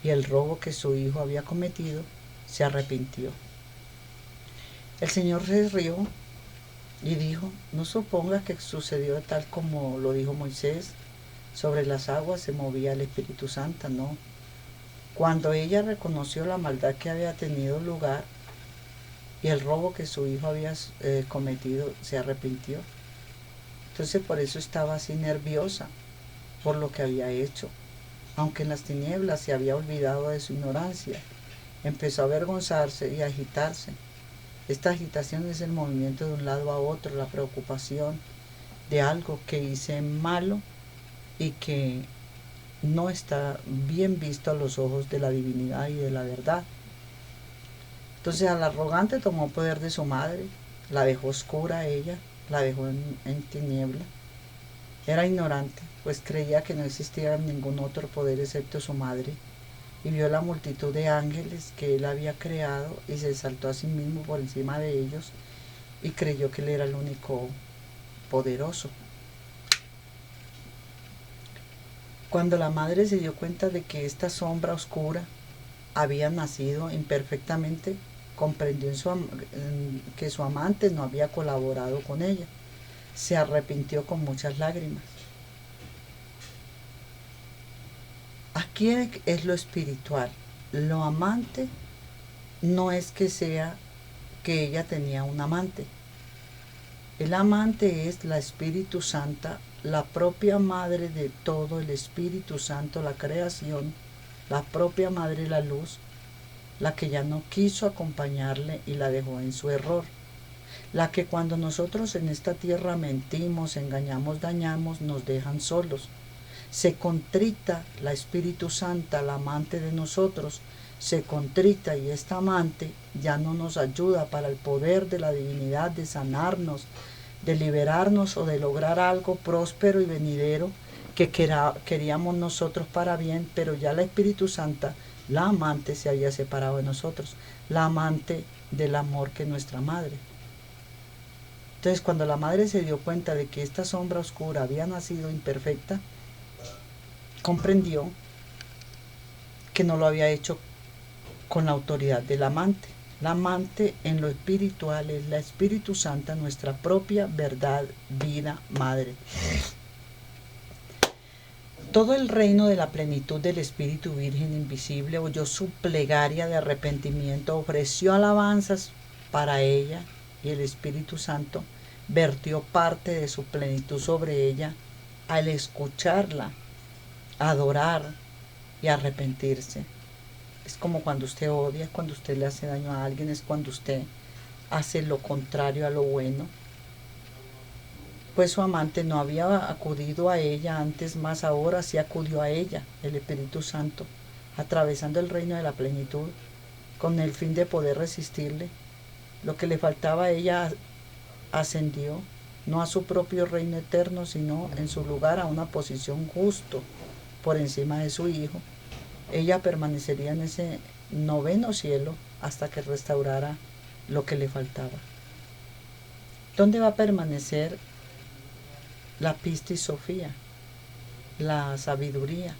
y el robo que su hijo había cometido, se arrepintió. El Señor se rió y dijo: no supongas que sucedió tal como lo dijo Moisés, sobre las aguas se movía el Espíritu Santo, no. Cuando ella reconoció la maldad que había tenido lugar y el robo que su hijo había cometido, se arrepintió. Entonces por eso estaba así nerviosa por lo que había hecho. Aunque en las tinieblas se había olvidado de su ignorancia, empezó a avergonzarse y a agitarse. Esta agitación es el movimiento de un lado a otro, la preocupación de algo que hice malo y que no está bien visto a los ojos de la divinidad y de la verdad. Entonces al arrogante tomó poder de su madre, la dejó oscura a ella, la dejó en tiniebla. Era ignorante, pues creía que no existía ningún otro poder excepto su madre, y vio la multitud de ángeles que él había creado y se exaltó a sí mismo por encima de ellos y creyó que él era el único poderoso. Cuando la madre se dio cuenta de que esta sombra oscura había nacido imperfectamente, comprendió que su amante no había colaborado con ella. Se arrepintió con muchas lágrimas. Aquí es lo espiritual. Lo amante no es que sea que ella tenía un amante. El amante es la Espíritu Santa, la propia madre de todo el Espíritu Santo, la creación, la propia madre, la luz, la que ya no quiso acompañarle y la dejó en su error. La que cuando nosotros en esta tierra mentimos, engañamos, dañamos, nos dejan solos. Se contrita la Espíritu Santa, la amante de nosotros, se contrita y esta amante ya no nos ayuda para el poder de la divinidad de sanarnos, de liberarnos o de lograr algo próspero y venidero que queríamos nosotros para bien, pero ya la Espíritu Santa, la amante, se había separado de nosotros, la amante del amor que es nuestra madre. Entonces cuando la madre se dio cuenta de que esta sombra oscura había nacido imperfecta, comprendió que no lo había hecho con la autoridad del amante. La amante en lo espiritual es la Espíritu Santa, nuestra propia verdad, vida, madre. Todo el reino de la plenitud del Espíritu Virgen Invisible oyó su plegaria de arrepentimiento, ofreció alabanzas para ella y el Espíritu Santo vertió parte de su plenitud sobre ella al escucharla, adorar y arrepentirse. Es como cuando usted odia, es cuando usted le hace daño a alguien, es cuando usted hace lo contrario a lo bueno. Pues su amante no había acudido a ella antes, más ahora sí acudió a ella, el Espíritu Santo, atravesando el reino de la plenitud, con el fin de poder resistirle. Lo que le faltaba a ella ascendió, no a su propio reino eterno, sino en su lugar a una posición justo por encima de su hijo. Ella permanecería en ese noveno cielo hasta que restaurara lo que le faltaba. ¿Dónde va a permanecer la Pistis Sofía, la sabiduría?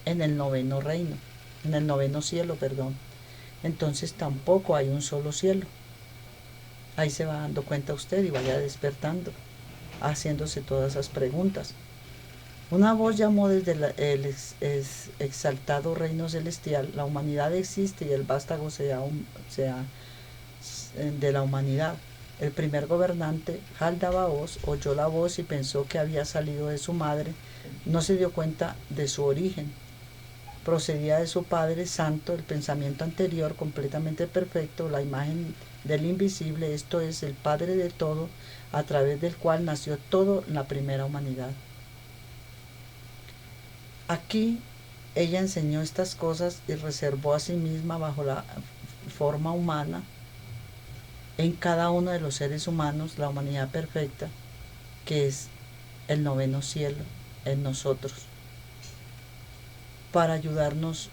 En el noveno reino, en el noveno cielo, perdón. Entonces tampoco hay un solo cielo. Ahí se va dando cuenta usted y vaya despertando, haciéndose todas esas preguntas. Una voz llamó desde el exaltado reino celestial: la humanidad existe y el vástago sea de la humanidad. El primer gobernante, Jaldabaoth, oyó la voz y pensó que había salido de su madre. No se dio cuenta de su origen. Procedía de su Padre Santo, el pensamiento anterior completamente perfecto, la imagen del invisible, esto es, el Padre de todo, a través del cual nació todo en la primera humanidad. Aquí ella enseñó estas cosas y reservó a sí misma bajo la forma humana en cada uno de los seres humanos la humanidad perfecta, que es el noveno cielo en nosotros, para ayudarnos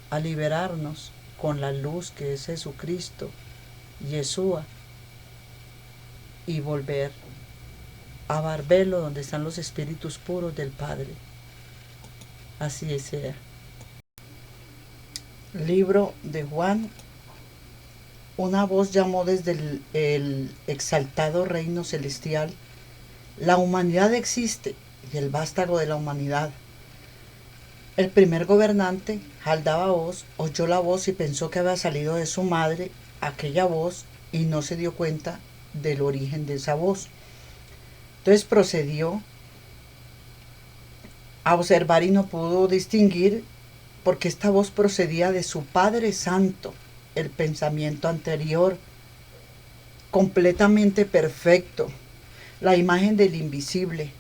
a liberarnos con la luz que es Jesucristo, Yeshua, y volver a Barbelo, donde están los espíritus puros del Padre. Así sea. Libro de Juan. Una voz llamó desde el exaltado reino celestial: la humanidad existe y el vástago de la humanidad. El primer gobernante, Jaldabaoth, oyó la voz y pensó que había salido de su madre aquella voz y no se dio cuenta del origen de esa voz. Entonces procedió a observar y no pudo distinguir, porque esta voz procedía de su Padre Santo, el pensamiento anterior, completamente perfecto, la imagen del invisible.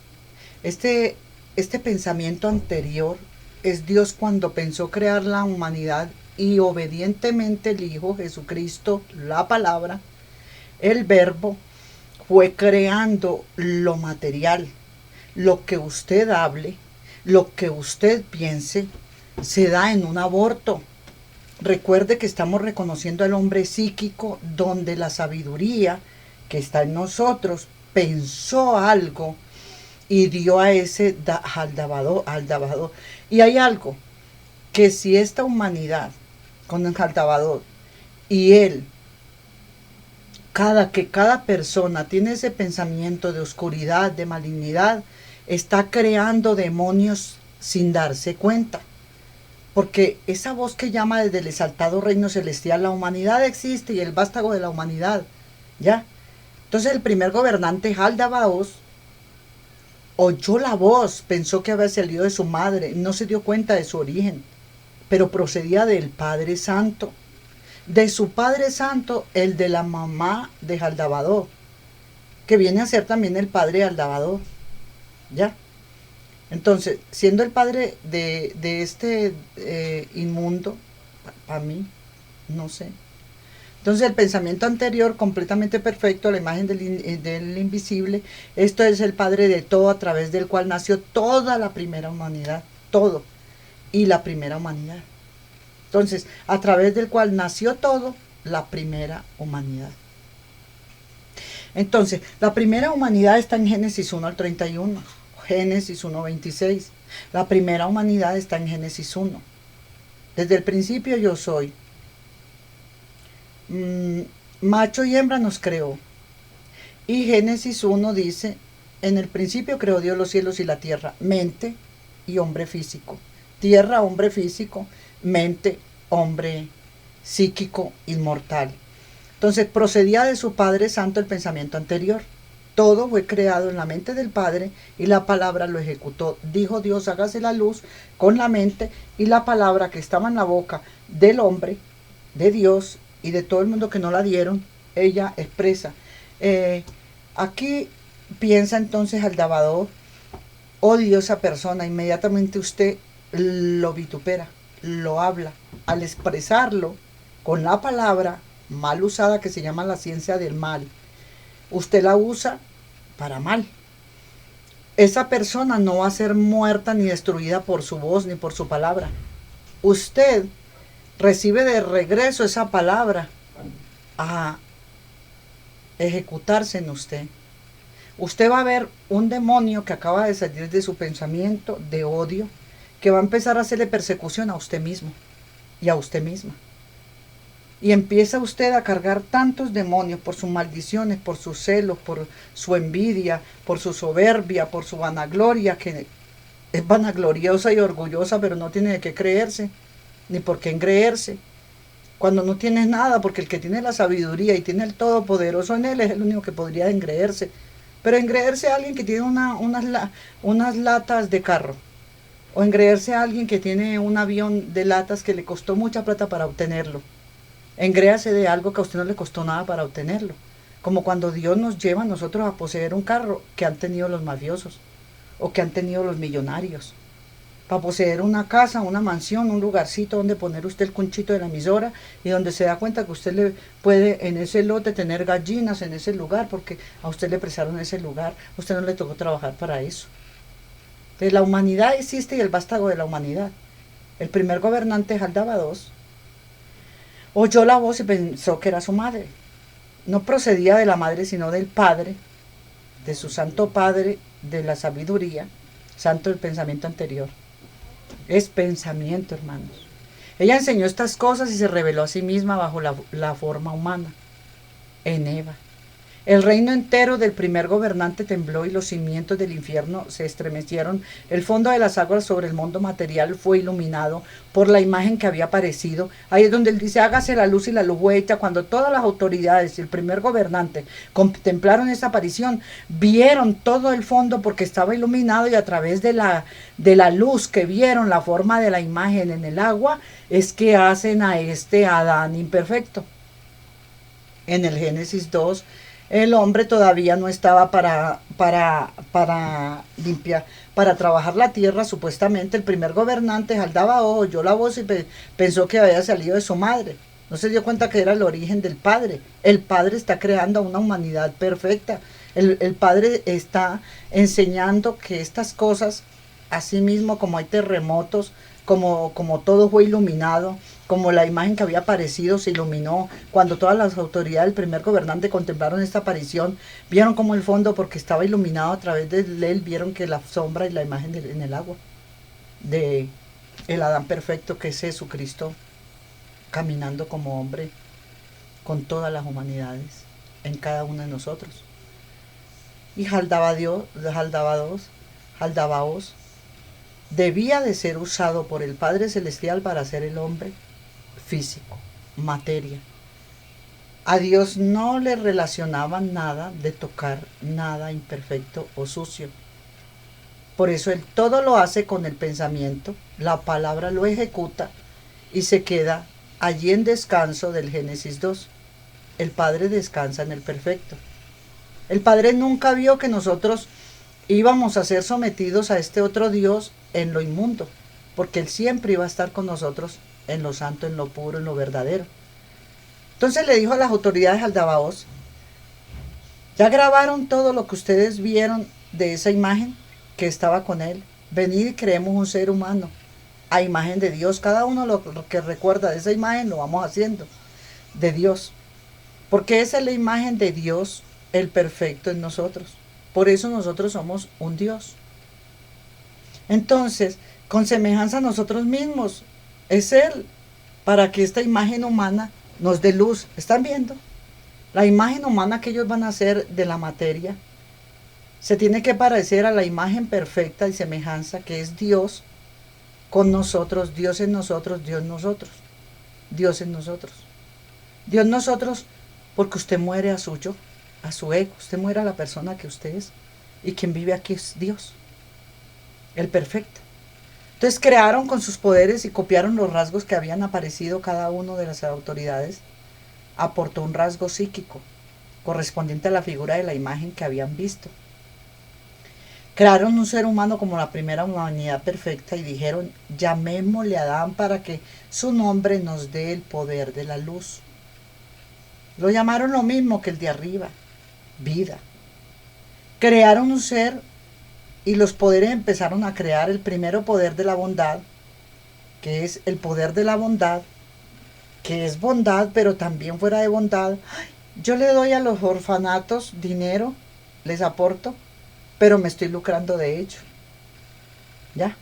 Este pensamiento anterior es Dios cuando pensó crear la humanidad, y obedientemente el Hijo Jesucristo, la palabra, el Verbo, fue creando lo material. Lo que usted hable, lo que usted piense, se da en un aborto. Recuerde que estamos reconociendo al hombre psíquico, donde la sabiduría que está en nosotros pensó algo y dio a ese Jaldabaoth. Y hay algo, que si esta humanidad con el Jaldabaoth y él, cada persona tiene ese pensamiento de oscuridad, de malignidad, está creando demonios sin darse cuenta. Porque esa voz que llama desde el exaltado reino celestial, la humanidad existe y el vástago de la humanidad, ¿ya? Entonces el primer gobernante, Jaldabaoth, oyó la voz, pensó que había salido de su madre, no se dio cuenta de su origen, pero procedía del Padre Santo. De su Padre Santo, el de la mamá de Jaldabaoth, que viene a ser también el padre de Jaldabaoth, ¿ya? Entonces, siendo el padre de este inmundo, para mí, no sé. Entonces, el pensamiento anterior, completamente perfecto, la imagen del invisible, esto es el padre de todo, a través del cual nació toda la primera humanidad, todo, y la primera humanidad. Entonces, a través del cual nació todo, la primera humanidad. Entonces, la primera humanidad está en Génesis 1 al 31. Génesis 1:26. La primera humanidad está en Génesis 1. Desde el principio yo soy. Macho y hembra nos creó. Y Génesis 1 dice: en el principio creó Dios los cielos y la tierra, mente y hombre físico. Tierra, hombre físico, mente, hombre psíquico, inmortal. Entonces procedía de su Padre Santo el pensamiento anterior. Todo fue creado en la mente del Padre y la palabra lo ejecutó. Dijo Dios: hágase la luz, con la mente, y la palabra que estaba en la boca del hombre, de Dios y de todo el mundo que no la dieron, ella expresa. Aquí piensa entonces Jaldabaoth: odiosa persona. Inmediatamente usted lo vitupera, lo habla. Al expresarlo con la palabra mal usada, que se llama la ciencia del mal, usted la usa para mal. Esa persona no va a ser muerta ni destruida por su voz ni por su palabra. Usted recibe de regreso esa palabra a ejecutarse en usted. Usted va a ver un demonio que acaba de salir de su pensamiento de odio, que va a empezar a hacerle persecución a usted mismo y a usted misma. Y empieza usted a cargar tantos demonios por sus maldiciones, por sus celos, por su envidia, por su soberbia, por su vanagloria, que es vanagloriosa y orgullosa, pero no tiene de qué creerse, ni por qué engreírse. Cuando no tienes nada, porque el que tiene la sabiduría y tiene el Todopoderoso en él es el único que podría engreírse. Pero engreírse a alguien que tiene unas latas de carro, o engreírse a alguien que tiene un avión de latas que le costó mucha plata para obtenerlo. Engréase de algo que a usted no le costó nada para obtenerlo. Como cuando Dios nos lleva a nosotros a poseer un carro que han tenido los mafiosos o que han tenido los millonarios. Para poseer una casa, una mansión, un lugarcito donde poner usted el conchito de la emisora y donde se da cuenta que usted le puede en ese lote tener gallinas en ese lugar porque a usted le prestaron ese lugar. A usted no le tocó trabajar para eso. Entonces, la humanidad existe y el vástago de la humanidad. El primer gobernante, Jaldabaoth, oyó la voz y pensó que era su madre. No procedía de la madre, sino del padre, de su Santo Padre de la sabiduría, santo del pensamiento anterior. Es pensamiento, hermanos. Ella enseñó estas cosas y se reveló a sí misma bajo la forma humana, en Eva. El reino entero del primer gobernante tembló y los cimientos del infierno se estremecieron. El fondo de las aguas sobre el mundo material fue iluminado por la imagen que había aparecido. Ahí es donde él dice, hágase la luz, y la luz fue hecha. Cuando todas las autoridades y el primer gobernante contemplaron esa aparición, vieron todo el fondo porque estaba iluminado, y a través de la luz que vieron, la forma de la imagen en el agua, es que hacen a este Adán imperfecto. En el Génesis 2, el hombre todavía no estaba para limpiar, para trabajar la tierra. Supuestamente el primer gobernante, Jaldaba, oyó la voz y pensó que había salido de su madre. No se dio cuenta que era el origen del Padre. El Padre está creando una humanidad perfecta. El Padre está enseñando que estas cosas, así mismo como hay terremotos, como todo fue iluminado, como la imagen que había aparecido se iluminó, cuando todas las autoridades del primer gobernante contemplaron esta aparición, vieron como el fondo, porque estaba iluminado a través de él, vieron que la sombra y la imagen en el agua de el Adán perfecto, que es Jesucristo, caminando como hombre con todas las humanidades en cada uno de nosotros. Y Jaldabaos debía de ser usado por el Padre Celestial para hacer el hombre físico, materia. A Dios no le relacionaban nada de tocar nada imperfecto o sucio. Por eso Él todo lo hace con el pensamiento, la palabra lo ejecuta y se queda allí en descanso del Génesis 2. El Padre descansa en el perfecto. El Padre nunca vio que nosotros íbamos a ser sometidos a este otro Dios en lo inmundo, porque Él siempre iba a estar con nosotros en lo santo, en lo puro, en lo verdadero. Entonces le dijo a las autoridades Jaldabaos, ya grabaron todo lo que ustedes vieron de esa imagen que estaba con él. Venid y creemos un ser humano a imagen de Dios. Cada uno lo que recuerda de esa imagen lo vamos haciendo de Dios, porque esa es la imagen de Dios, el perfecto en nosotros. Por eso nosotros somos un Dios. Entonces, con semejanza a nosotros mismos, es Él, para que esta imagen humana nos dé luz. ¿Están viendo? La imagen humana que ellos van a hacer de la materia se tiene que parecer a la imagen perfecta y semejanza que es Dios con nosotros, Dios en nosotros, Dios en nosotros, Dios en nosotros. Dios en nosotros, porque usted muere a su yo, a su ego, usted muere a la persona que usted es, y quien vive aquí es Dios, el perfecto. Entonces crearon con sus poderes y copiaron los rasgos que habían aparecido. Cada uno de las autoridades aportó un rasgo psíquico correspondiente a la figura de la imagen que habían visto. Crearon un ser humano como la primera humanidad perfecta y dijeron, llamémosle a Adán para que su nombre nos dé el poder de la luz. Lo llamaron lo mismo que el de arriba, vida. Crearon un ser y los poderes empezaron a crear el primero poder de la bondad, que es el poder de la bondad, que es bondad, pero también fuera de bondad. Yo le doy a los orfanatos dinero, les aporto, pero me estoy lucrando de ello. ¿Ya?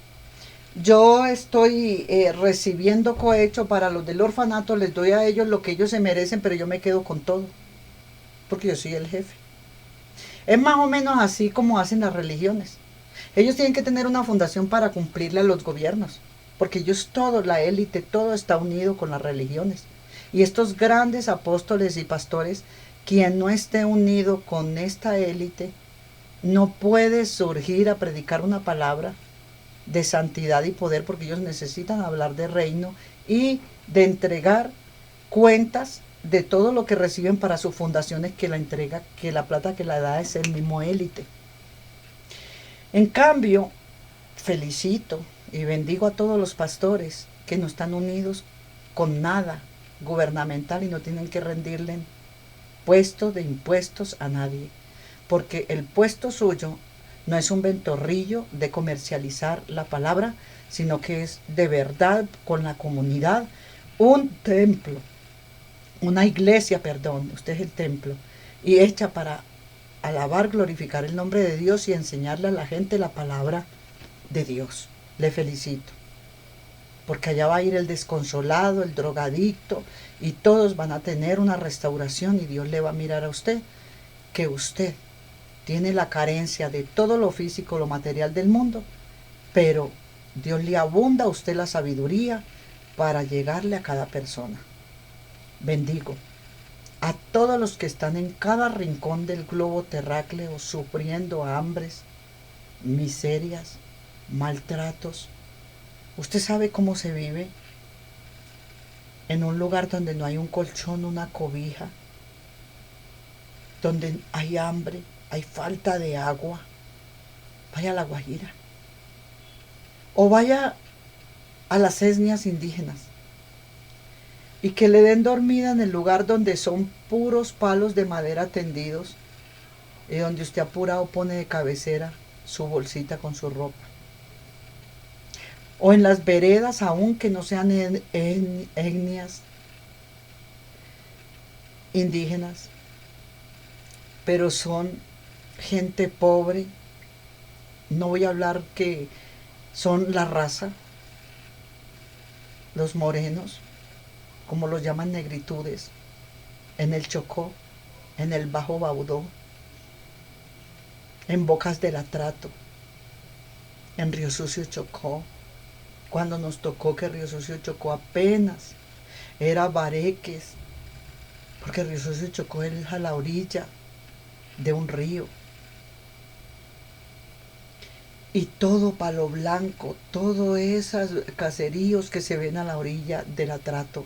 Yo estoy recibiendo cohecho para los del orfanato, les doy a ellos lo que ellos se merecen, pero yo me quedo con todo, porque yo soy el jefe. Es más o menos así como hacen las religiones. Ellos tienen que tener una fundación para cumplirle a los gobiernos, porque ellos todo, la élite, todo está unido con las religiones. Y estos grandes apóstoles y pastores, quien no esté unido con esta élite, no puede surgir a predicar una palabra de santidad y poder, porque ellos necesitan hablar de reino y de entregar cuentas de todo lo que reciben para sus fundaciones, que la entrega, que la plata que la da es el mismo élite. En cambio, felicito y bendigo a todos los pastores que no están unidos con nada gubernamental y no tienen que rendirle puesto de impuestos a nadie, porque el puesto suyo no es un ventorrillo de comercializar la palabra, sino que es de verdad con la comunidad, un templo, una iglesia, perdón, usted es el templo, y hecha para alabar, glorificar el nombre de Dios y enseñarle a la gente la palabra de Dios. Le felicito. Porque allá va a ir el desconsolado, el drogadicto, y todos van a tener una restauración y Dios le va a mirar a usted, que usted tiene la carencia de todo lo físico, lo material del mundo, pero Dios le abunda a usted la sabiduría para llegarle a cada persona. Bendigo a todos los que están en cada rincón del globo terráqueo sufriendo hambres, miserias, maltratos. ¿Usted sabe cómo se vive en un lugar donde no hay un colchón, una cobija, donde hay hambre, hay falta de agua? Vaya a La Guajira o vaya a las etnias indígenas y que le den dormida en el lugar donde son puros palos de madera tendidos y donde usted apurado pone de cabecera su bolsita con su ropa. O en las veredas, aun que no sean etnias indígenas, pero son gente pobre. No voy a hablar que son la raza, los morenos, como los llaman negritudes, en el Chocó, en el Bajo Baudó, en Bocas del Atrato, en Río Sucio Chocó. Cuando nos tocó que Río Sucio Chocó apenas era bareques, porque Río Sucio Chocó es a la orilla de un río. Y todo Palo Blanco, todos esos caseríos que se ven a la orilla del Atrato,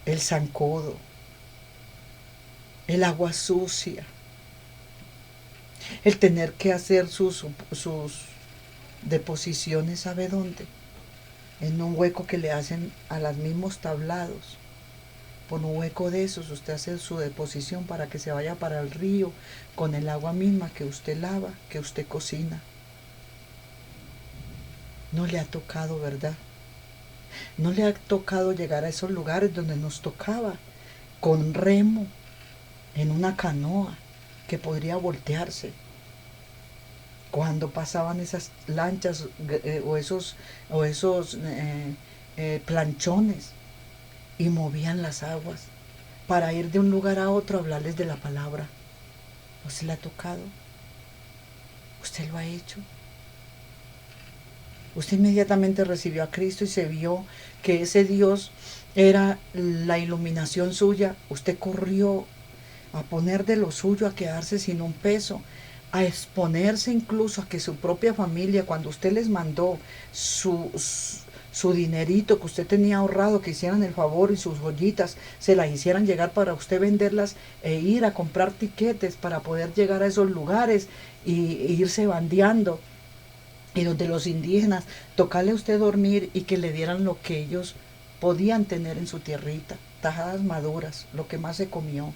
el zancudo, el agua sucia, el tener que hacer sus deposiciones, ¿sabe dónde? En un hueco que le hacen a los mismos tablados. Por un hueco de esos usted hace su deposición para que se vaya para el río con el agua misma que usted lava, que usted cocina. No le ha tocado, ¿verdad? No le ha tocado llegar a esos lugares donde nos tocaba con remo en una canoa que podría voltearse. Cuando pasaban esas lanchas o esos planchones y movían las aguas para ir de un lugar a otro a hablarles de la palabra. ¿No se le ha tocado? ¿Usted lo ha hecho? Usted inmediatamente recibió a Cristo y se vio que ese Dios era la iluminación suya. Usted corrió a poner de lo suyo, a quedarse sin un peso, a exponerse incluso a que su propia familia, cuando usted les mandó su dinerito que usted tenía ahorrado, que hicieran el favor y sus joyitas se las hicieran llegar para usted venderlas e ir a comprar tiquetes para poder llegar a esos lugares e irse bandeando. Y donde los indígenas, tocarle a usted dormir y que le dieran lo que ellos podían tener en su tierrita, tajadas maduras, lo que más se comió.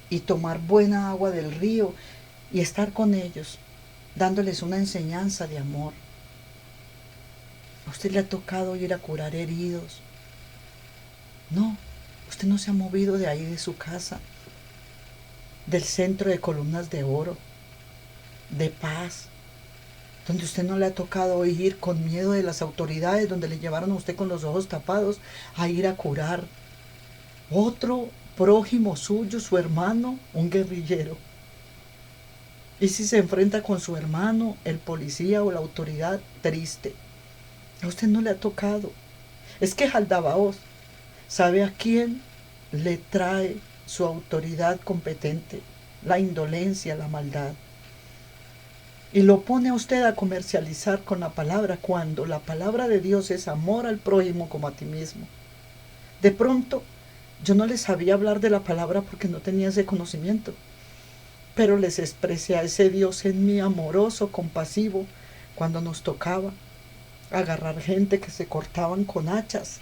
Y tomar buena agua del río y estar con ellos, dándoles una enseñanza de amor. ¿A usted le ha tocado ir a curar heridos? No, usted no se ha movido de ahí de su casa, del centro de columnas de oro, de paz, donde usted no le ha tocado ir con miedo de las autoridades, donde le llevaron a usted con los ojos tapados a ir a curar otro prójimo suyo, su hermano, un guerrillero. Y si se enfrenta con su hermano, el policía o la autoridad, triste. A usted no le ha tocado. Es que Jaldabaoth sabe a quién le trae su autoridad competente, la indolencia, la maldad. Y lo pone a usted a comercializar con la palabra, cuando la palabra de Dios es amor al prójimo como a ti mismo. De pronto, yo no les sabía hablar de la palabra porque no tenía ese conocimiento, pero les expresé a ese Dios en mí amoroso, compasivo, cuando nos tocaba agarrar gente que se cortaban con hachas.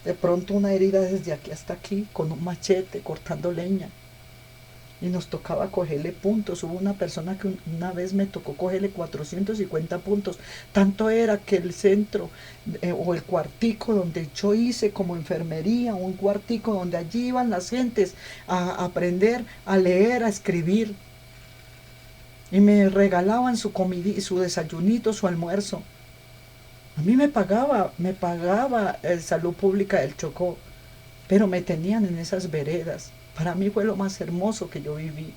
De pronto una herida desde aquí hasta aquí, con un machete, cortando leña. y nos tocaba cogerle puntos. Hubo una persona que una vez me tocó cogerle 450 puntos. Tanto era que el centro o el cuartico donde yo hice como enfermería, un cuartico donde allí iban las gentes a aprender a leer, a escribir. Y me regalaban su comida, su desayunito, su almuerzo. A mí me pagaba Salud Pública del Chocó, pero me tenían en esas veredas. Para mí fue lo más hermoso que yo viví.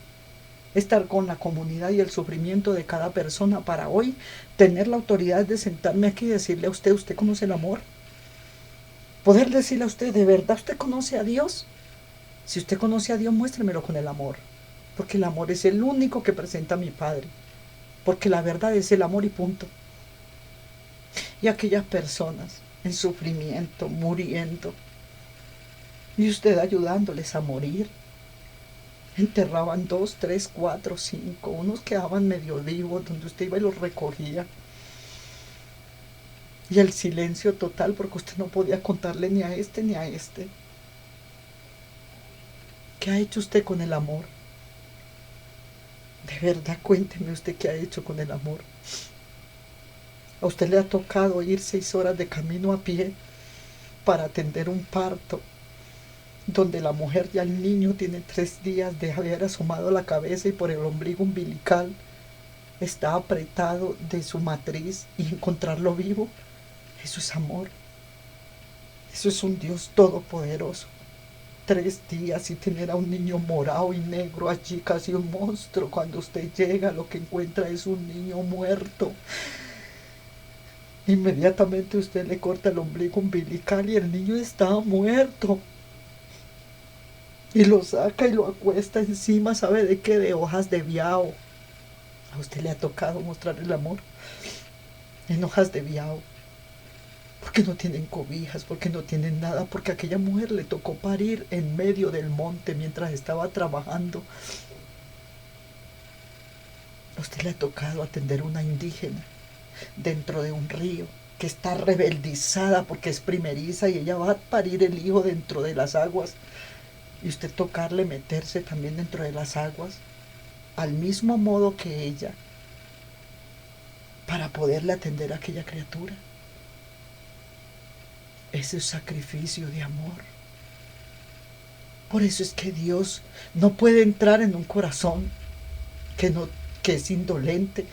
Estar con la comunidad y el sufrimiento de cada persona para hoy tener la autoridad de sentarme aquí y decirle a usted, ¿usted conoce el amor? Poder decirle a usted, ¿de verdad usted conoce a Dios? Si usted conoce a Dios, muéstremelo con el amor. Porque el amor es el único que presenta a mi Padre. Porque la verdad es el amor y punto. Y aquellas personas en sufrimiento, muriendo, y usted ayudándoles a morir. Enterraban 2, 3, 4, 5. Unos quedaban medio vivos, donde usted iba y los recogía. Y el silencio total, porque usted no podía contarle ni a este ni a este. ¿Qué ha hecho usted con el amor? De verdad, cuénteme usted qué ha hecho con el amor. A usted le ha tocado ir 6 horas de camino a pie para atender un parto, donde la mujer y el niño tienen 3 días de haber asomado la cabeza y por el ombligo umbilical está apretado de su matriz, y encontrarlo vivo, eso es amor. Eso es un Dios todopoderoso. 3 días y tener a un niño morado y negro allí, casi un monstruo. Cuando usted llega, lo que encuentra es un niño muerto. Inmediatamente usted le corta el ombligo umbilical y el niño está muerto. Y lo saca y lo acuesta encima, ¿sabe de qué? De hojas de biao. A usted le ha tocado mostrar el amor en hojas de biao. Porque no tienen cobijas, porque no tienen nada, porque a aquella mujer le tocó parir en medio del monte mientras estaba trabajando. A usted le ha tocado atender a una indígena dentro de un río que está rebeldizada porque es primeriza y ella va a parir el hijo dentro de las aguas. Y usted tocarle meterse también dentro de las aguas, al mismo modo que ella, para poderle atender a aquella criatura. Ese es sacrificio de amor. Por eso es que Dios no puede entrar en un corazón que es indolente,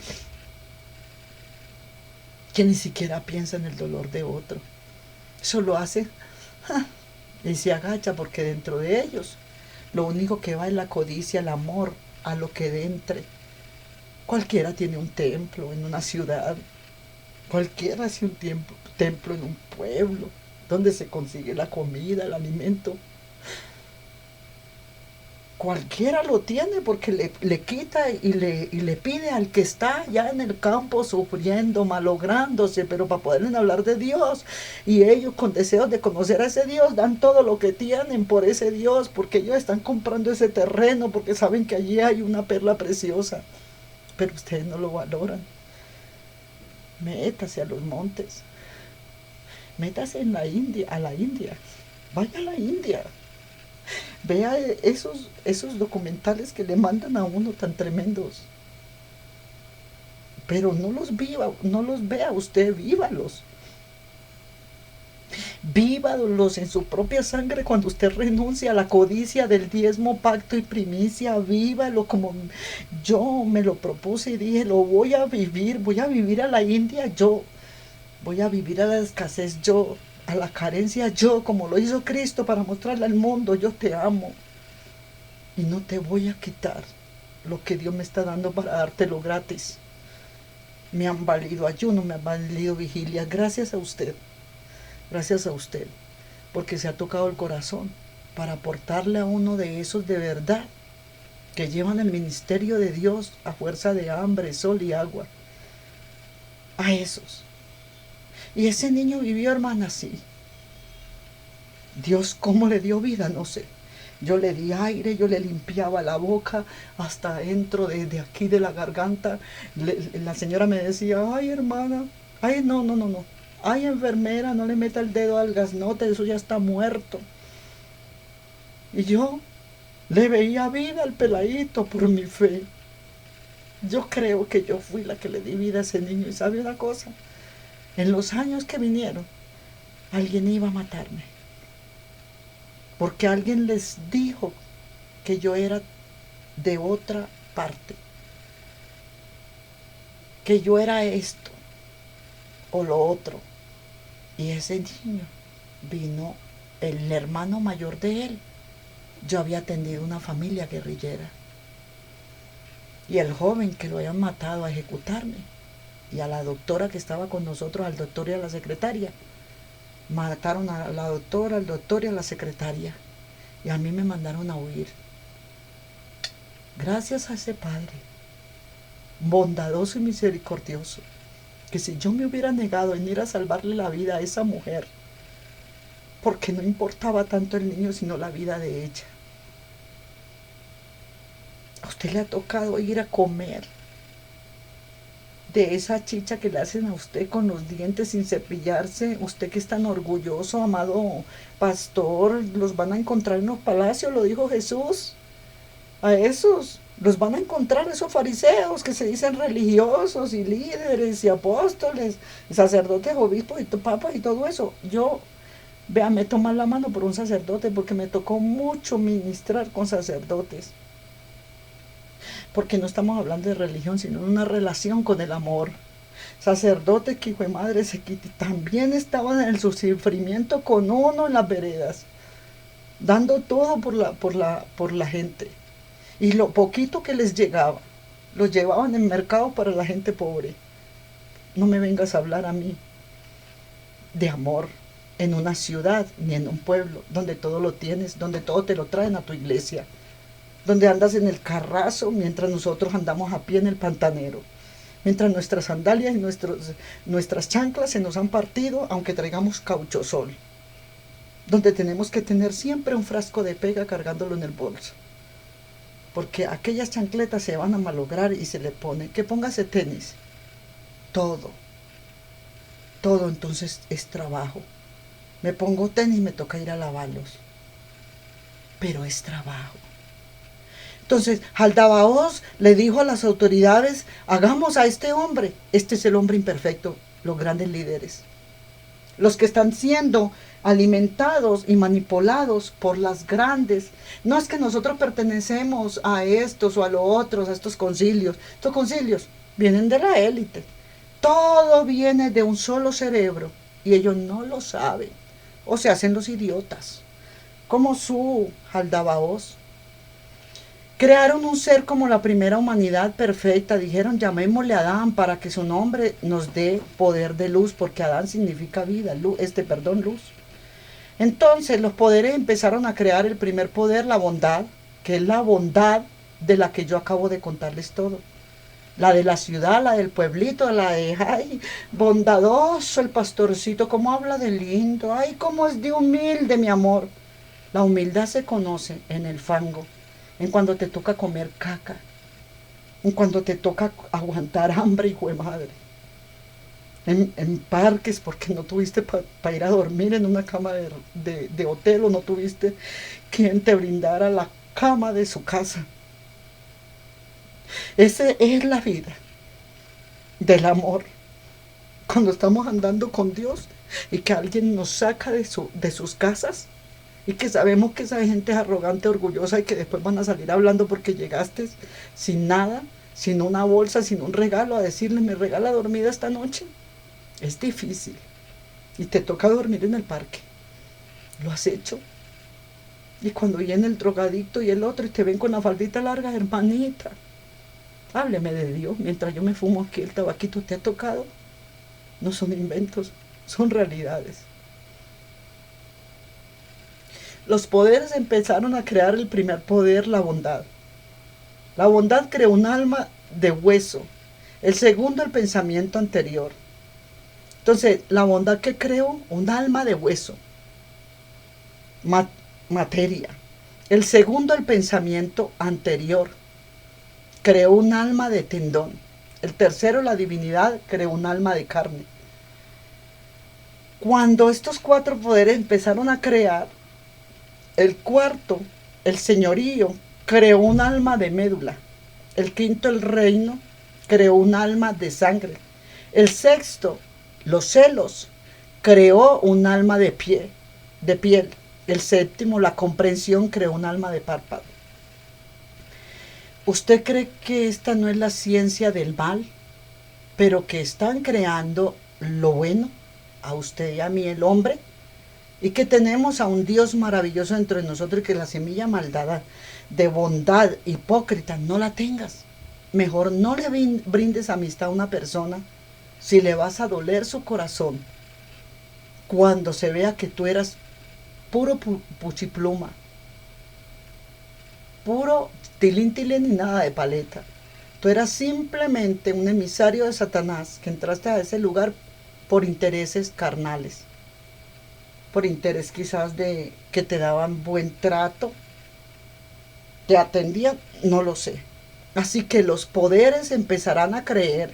que ni siquiera piensa en el dolor de otro. Eso lo hace y se agacha, porque dentro de ellos lo único que va es la codicia, el amor a lo que entre. Cualquiera tiene un templo en una ciudad, cualquiera hace un templo en un pueblo, donde se consigue la comida, el alimento. Cualquiera lo tiene, porque le quita y le pide al que está ya en el campo sufriendo, malográndose, pero para poderles hablar de Dios. Y ellos, con deseos de conocer a ese Dios, dan todo lo que tienen por ese Dios, porque ellos están comprando ese terreno, porque saben que allí hay una perla preciosa. Pero ustedes no lo valoran. Métase a los montes, métase en la India, a la India, vaya a la India. Vea esos documentales que le mandan a uno tan tremendos. Pero no los vea usted, vívalos. Vívalos en su propia sangre cuando usted renuncia a la codicia del diezmo, pacto y primicia. Vívalo como yo me lo propuse y dije, lo voy a vivir a la India yo. Voy a vivir a la escasez yo, a la carencia yo, como lo hizo Cristo para mostrarle al mundo, yo te amo. Y no te voy a quitar lo que Dios me está dando para dártelo gratis. Me han valido ayuno, me han valido vigilia, gracias a usted, porque se ha tocado el corazón para aportarle a uno de esos de verdad, que llevan el ministerio de Dios a fuerza de hambre, sol y agua. A esos. Y ese niño vivió, hermana, así. Dios, ¿cómo le dio vida? No sé. Yo le di aire, yo le limpiaba la boca hasta dentro de aquí de la garganta. La señora me decía, ay, hermana, ay, no. Ay, enfermera, no le meta el dedo al gasnote, eso ya está muerto. Y yo Le veía vida al peladito por mi fe. Yo creo que yo fui la que le di vida a ese niño. Y sabe una cosa, en los años que vinieron, alguien iba a matarme. Porque alguien les dijo que yo era de otra parte. Que yo era esto o lo otro. Y ese niño vino, el hermano mayor de él. Yo había atendido una familia guerrillera. Y el joven que lo habían matado a ejecutarme. Y a la doctora que estaba con nosotros, al doctor y a la secretaria. Mataron a la doctora, al doctor y a la secretaria. Y a mí me mandaron a huir. Gracias a ese Padre, bondadoso y misericordioso, que si yo me hubiera negado en ir a salvarle la vida a esa mujer, porque no importaba tanto el niño sino la vida de ella. A usted le ha tocado ir a comer de esa chicha que le hacen a usted con los dientes sin cepillarse. Usted que es tan orgulloso, amado pastor, los van a encontrar en los palacios, lo dijo Jesús. A esos los van a encontrar, esos fariseos que se dicen religiosos y líderes y apóstoles, y sacerdotes, obispos y papas y todo eso. Yo, vea, me toman la mano por un sacerdote porque me tocó mucho ministrar con sacerdotes. Porque no estamos hablando de religión, sino de una relación con el amor. Sacerdotes que, hijo de madre, también estaban en el sufrimiento con uno en las veredas, dando todo por la gente. Y lo poquito que les llegaba, lo llevaban en mercado para la gente pobre. No me vengas a hablar a mí de amor en una ciudad ni en un pueblo, donde todo lo tienes, donde todo te lo traen a tu iglesia, donde andas en el carrazo mientras nosotros andamos a pie en el pantanero, mientras nuestras sandalias y nuestras chanclas se nos han partido, aunque traigamos cauchosol, donde tenemos que tener siempre un frasco de pega cargándolo en el bolso. Porque aquellas chancletas se van a malograr y se le pone, que póngase tenis. Todo entonces es trabajo. Me pongo tenis, me toca ir a lavarlos. Pero es trabajo. Entonces, Jaldabaoth le dijo a las autoridades, hagamos a este hombre. Este es el hombre imperfecto, los grandes líderes. Los que están siendo alimentados y manipulados por las grandes. No es que nosotros pertenecemos a estos o a los otros, a estos concilios. Estos concilios vienen de la élite. Todo viene de un solo cerebro y ellos no lo saben. O se hacen los idiotas. Como su Jaldabaoth. Crearon un ser como la primera humanidad perfecta. Dijeron, llamémosle a Adán para que su nombre nos dé poder de luz, porque Adán significa vida, luz. Entonces los poderes empezaron a crear el primer poder, la bondad, que es la bondad de la que yo acabo de contarles todo. La de la ciudad, la del pueblito, la de, ay, bondadoso el pastorcito, cómo habla de lindo, ay, cómo es de humilde, mi amor. La humildad se conoce en el fango, en cuando te toca comer caca, en cuando te toca aguantar hambre, hijo de madre. En parques, porque no tuviste para ir a dormir en una cama de hotel, o no tuviste quien te brindara la cama de su casa. Esa es la vida del amor. Cuando estamos andando con Dios y que alguien nos saca de sus casas, y que sabemos que esa gente es arrogante, orgullosa, y que después van a salir hablando porque llegaste sin nada, sin una bolsa, sin un regalo, a decirle, ¿me regala dormida esta noche? Es difícil. Y te toca dormir en el parque. ¿Lo has hecho? Y cuando viene el drogadicto y el otro y te ven con la faldita larga, hermanita, hábleme de Dios mientras yo me fumo aquí el tabaquito. ¿Te ha tocado? No son inventos, son realidades. Los poderes empezaron a crear el primer poder, la bondad. La bondad creó un alma de hueso. El segundo, el pensamiento anterior. Entonces, la bondad que creó, un alma de hueso. Materia. El segundo, el pensamiento anterior. Creó un alma de tendón. El tercero, la divinidad, creó un alma de carne. Cuando estos cuatro poderes empezaron a crear, el cuarto el señorío, creó un alma de médula. El quinto, el reino, creó un alma de sangre. El sexto, los celos, creó un alma de piel. El séptimo, la comprensión, creó un alma de párpado. ¿Usted cree que esta no es la ciencia del mal, pero que están creando lo bueno a usted y a mí, el hombre? Y que tenemos a un Dios maravilloso dentro de nosotros y que la semilla maldada de bondad hipócrita no la tengas. Mejor no le brindes amistad a una persona si le vas a doler su corazón cuando se vea que tú eras puro puchipluma, puro tilín y nada de paleta. Tú eras simplemente un emisario de Satanás que entraste a ese lugar por intereses carnales, por interés quizás de que te daban buen trato, te atendían, no lo sé. Así que los poderes empezarán a crear,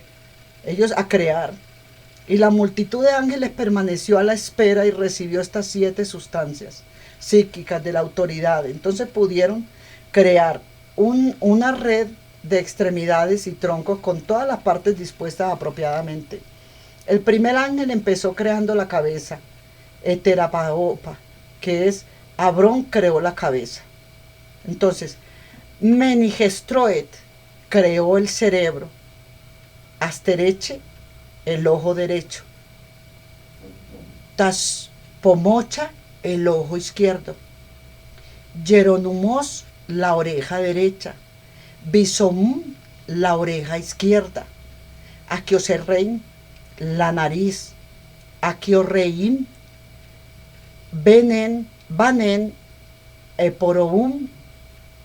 y la multitud de ángeles permaneció a la espera y recibió estas 7 sustancias psíquicas de la autoridad. Entonces pudieron crear una red de extremidades y troncos con todas las partes dispuestas apropiadamente. El primer ángel empezó creando la cabeza, Eterapaopa, que es Abrón creó la cabeza. Entonces, Menigestroet creó el cerebro, Astereche el ojo derecho, Taspomocha el ojo izquierdo, Jeronumos la oreja derecha, Bisomum la oreja izquierda, Aquioserrein la nariz, Aquioreim, Banen, Eporoum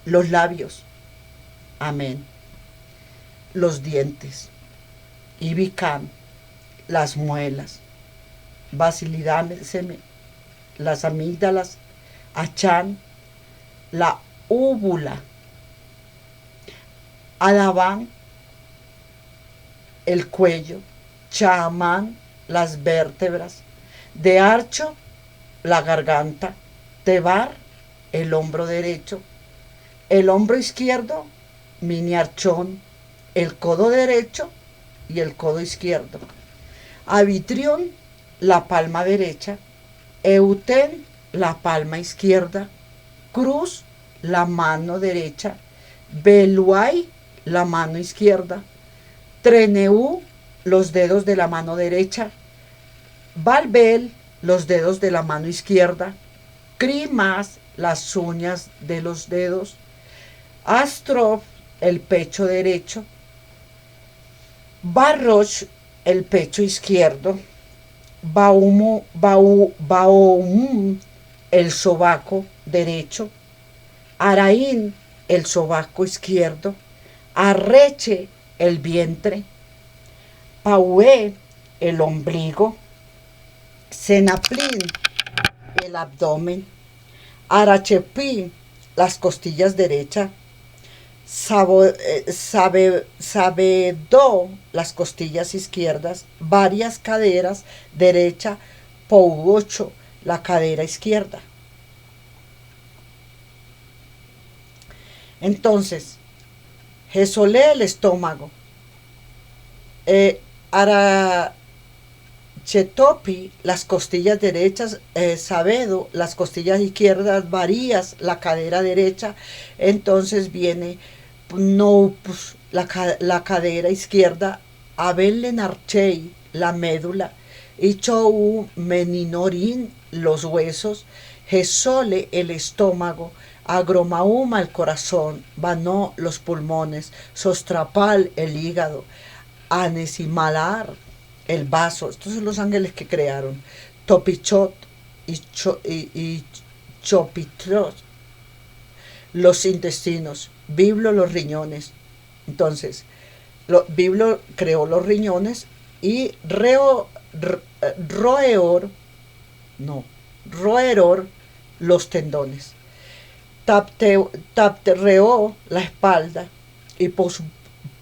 los labios, amén, los dientes, Ibicam las muelas, Basilidameseme las amígdalas, Achán la úvula, Adabán el cuello, Chaamán las vértebras, de Archo la garganta, Tebar el hombro derecho, el hombro izquierdo, Miniarchón, el codo derecho y el codo izquierdo, Abitrión la palma derecha, Euten la palma izquierda, Cruz la mano derecha, Beluay la mano izquierda, Treneú los dedos de la mano derecha, Balbel los dedos de la mano izquierda, Crimas las uñas de los dedos, Astrof el pecho derecho, Barroch el pecho izquierdo, Baum el sobaco derecho, Araín el sobaco izquierdo, Arreche el vientre, Paué el ombligo, Senaplín el abdomen, Arachepí las costillas derechas, Sabedó las costillas izquierdas, varias caderas derecha, Pouocho la cadera izquierda. Entonces, Jesolé el estómago, Arachetopi las costillas derechas, Sabedo las costillas izquierdas, Varías la cadera derecha. Entonces viene Noupus la cadera izquierda, Abelenarchei la médula, Ichou meninorin los huesos, Jesole el estómago, Agromauma el corazón, Banó los pulmones, Sostrapal el hígado, Anesimalar el vaso. Estos son los ángeles que crearon. Topichot y Chopitrot los intestinos, Biblo los riñones. Entonces, Biblo creó los riñones y Roeror los tendones. Taptereó la espalda y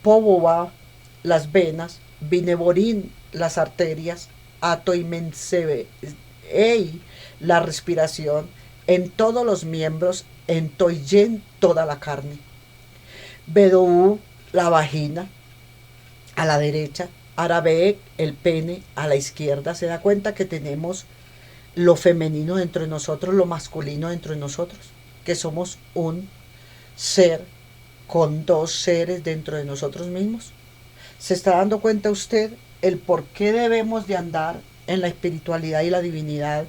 Poboba las venas, Bineborín las arterias, Atoimensebei la respiración, en todos los miembros, en Toyen toda la carne. Bedou, la vagina, a la derecha. Arabe, el pene, a la izquierda. Se da cuenta que tenemos lo femenino dentro de nosotros, lo masculino dentro de nosotros, que somos un ser con dos seres dentro de nosotros mismos. ¿Se está dando cuenta usted el por qué debemos de andar en la espiritualidad y la divinidad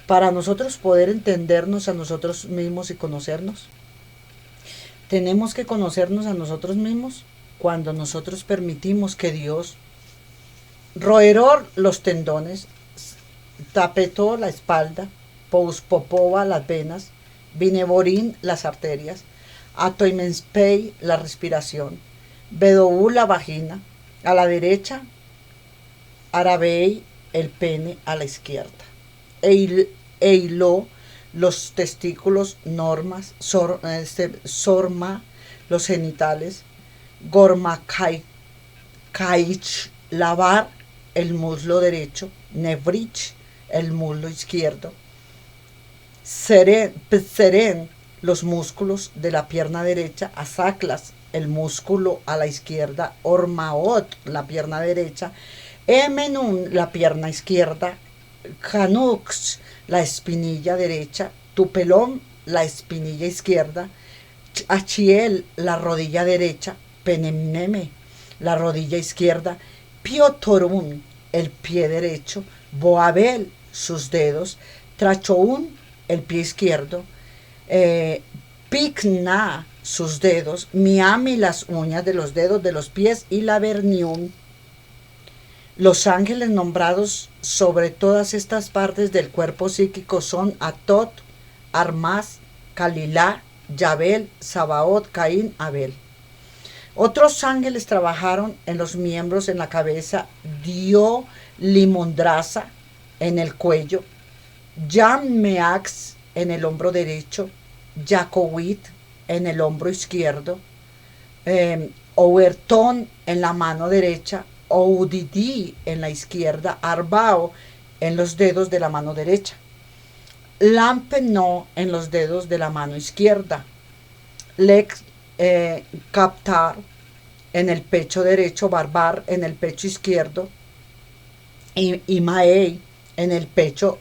para nosotros poder entendernos a nosotros mismos y conocernos? Tenemos que conocernos a nosotros mismos cuando nosotros permitimos que Dios roeror los tendones, tapetó la espalda, pouspopova las venas, vineborín las arterias, atoimenspei la respiración, bedou la vagina, a la derecha, arabei el pene a la izquierda, eiló los testículos, normas, sorma los genitales, gorma kaich lavar el muslo derecho, nevrich el muslo izquierdo, seren los músculos de la pierna derecha, asaklas el músculo a la izquierda, ormaot la pierna derecha, emenun la pierna izquierda, canux la espinilla derecha, tupelón la espinilla izquierda, achiel la rodilla derecha, penemneme la rodilla izquierda, piotorun el pie derecho, boabel sus dedos, trachoun el pie izquierdo, picna sus dedos, miami las uñas de los dedos de los pies y la verniún. Los ángeles nombrados sobre todas estas partes del cuerpo psíquico son Atot, Armas, Calilá, Yabel, Sabaot, Caín, Abel. Otros ángeles trabajaron en los miembros, en la cabeza, Dio Limondraza en el cuello, Yam Meax en el hombro derecho, Jacowit en el hombro izquierdo, Obertón en la mano derecha, Oudidi en la izquierda, Arbao en los dedos de la mano derecha, Lampeno en los dedos de la mano izquierda, Lex Captar en el pecho derecho, Barbar en el pecho izquierdo, y Maei en el pecho,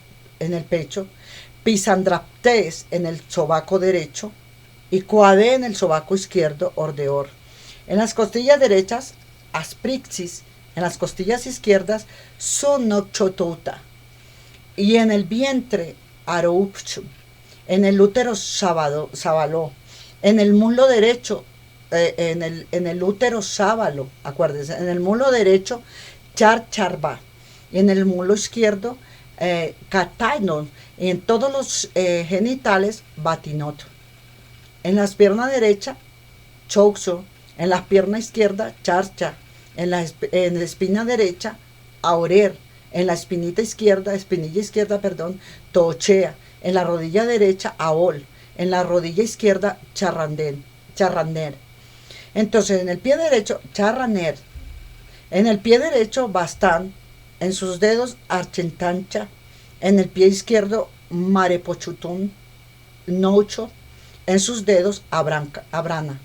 Pisandraptes en el sobaco derecho y Coade en el sobaco izquierdo, Ordeor. En las costillas derechas, Asprixis, en las costillas izquierdas, Sonochotouta, y en el vientre, Aroupchu, en el útero, Sabaló, en el muslo derecho, en el útero sábalo, acuérdense, en el muslo derecho, Charcharba, y en el muslo izquierdo, Catainon, y en todos los genitales, Batinot. En las piernas derecha, Chouxo, en la pierna izquierda, Charcha, en la espina derecha, Aurer, en la espinilla izquierda, Tochea, en la rodilla derecha, Aol, en la rodilla izquierda, Charraner. Entonces, en el pie derecho, Charraner, en el pie derecho, Bastán, en sus dedos, Archentancha, en el pie izquierdo, Marepochutún, Nocho, en sus dedos, Abrana.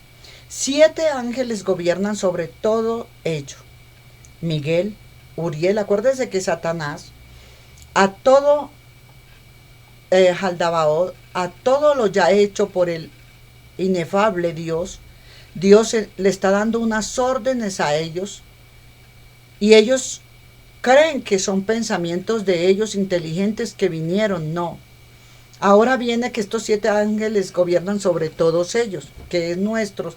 7 ángeles gobiernan sobre todo ello. Miguel, Uriel, acuérdense que Satanás, a todo Jaldabaoth, a todo lo ya hecho por el inefable Dios, Dios le está dando unas órdenes a ellos y ellos creen que son pensamientos de ellos inteligentes que vinieron. No. Ahora viene que estos 7 ángeles gobiernan sobre todos ellos, que es nuestros,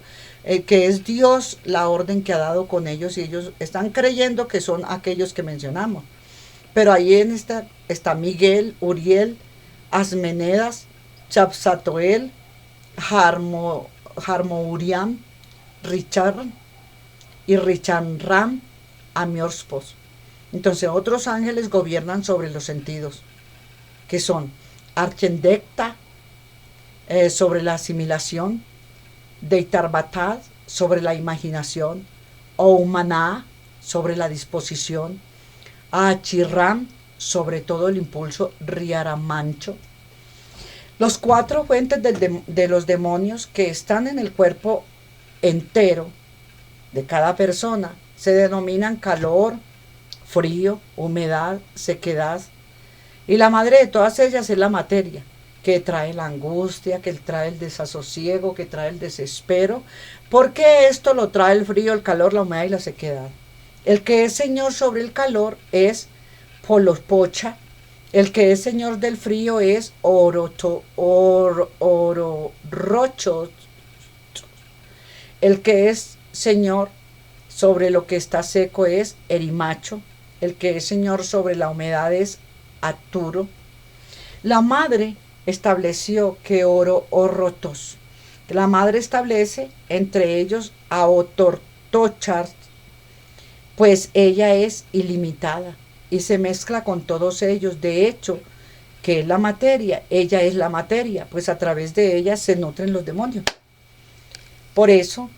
que es Dios la orden que ha dado con ellos, y ellos están creyendo que son aquellos que mencionamos. Pero ahí en esta está Miguel, Uriel, Asmenedas, Chapsatoel, Harmouriam, Richard y Richanram, Amiorspos. Entonces otros ángeles gobiernan sobre los sentidos, que son Archendecta, sobre la asimilación, Deitarbatad, sobre la imaginación, Oumaná, sobre la disposición, Achirram, sobre todo el impulso, Riaramancho. Los 4 fuentes de los demonios que están en el cuerpo entero de cada persona se denominan calor, frío, humedad, sequedad. Y la madre de todas ellas es la materia, que trae la angustia, que trae el desasosiego, que trae el desespero. Porque esto lo trae el frío, el calor, la humedad y la sequedad. El que es señor sobre el calor es Polospocha. El que es señor del frío es Ororocho. El que es señor sobre lo que está seco es Erimacho. El que es señor sobre la humedad es Aturo. La madre estableció que Orrotos. La madre establece entre ellos a Otortochar, pues ella es ilimitada y se mezcla con todos ellos. De hecho, que es la materia, ella es la materia, pues a través de ella se nutren los demonios. Por eso,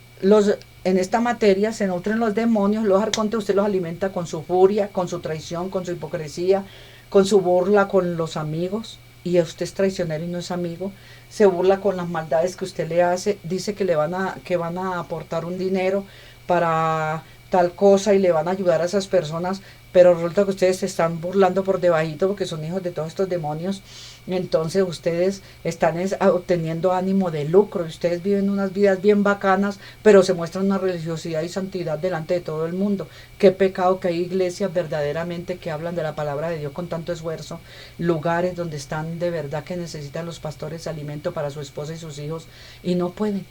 en esta materia se nutren los demonios. Los arcontes usted los alimenta con su furia, con su traición, con su hipocresía, con su burla con los amigos. Y usted es traicionero y no es amigo. Se burla con las maldades que usted le hace. Dice que van a aportar un dinero para tal cosa y le van a ayudar a esas personas, pero resulta que ustedes se están burlando por debajito porque son hijos de todos estos demonios. Entonces ustedes están obteniendo ánimo de lucro, y ustedes viven unas vidas bien bacanas, pero se muestran una religiosidad y santidad delante de todo el mundo. Qué pecado que hay iglesias verdaderamente que hablan de la palabra de Dios con tanto esfuerzo, lugares donde están de verdad que necesitan los pastores alimento para su esposa y sus hijos y no pueden,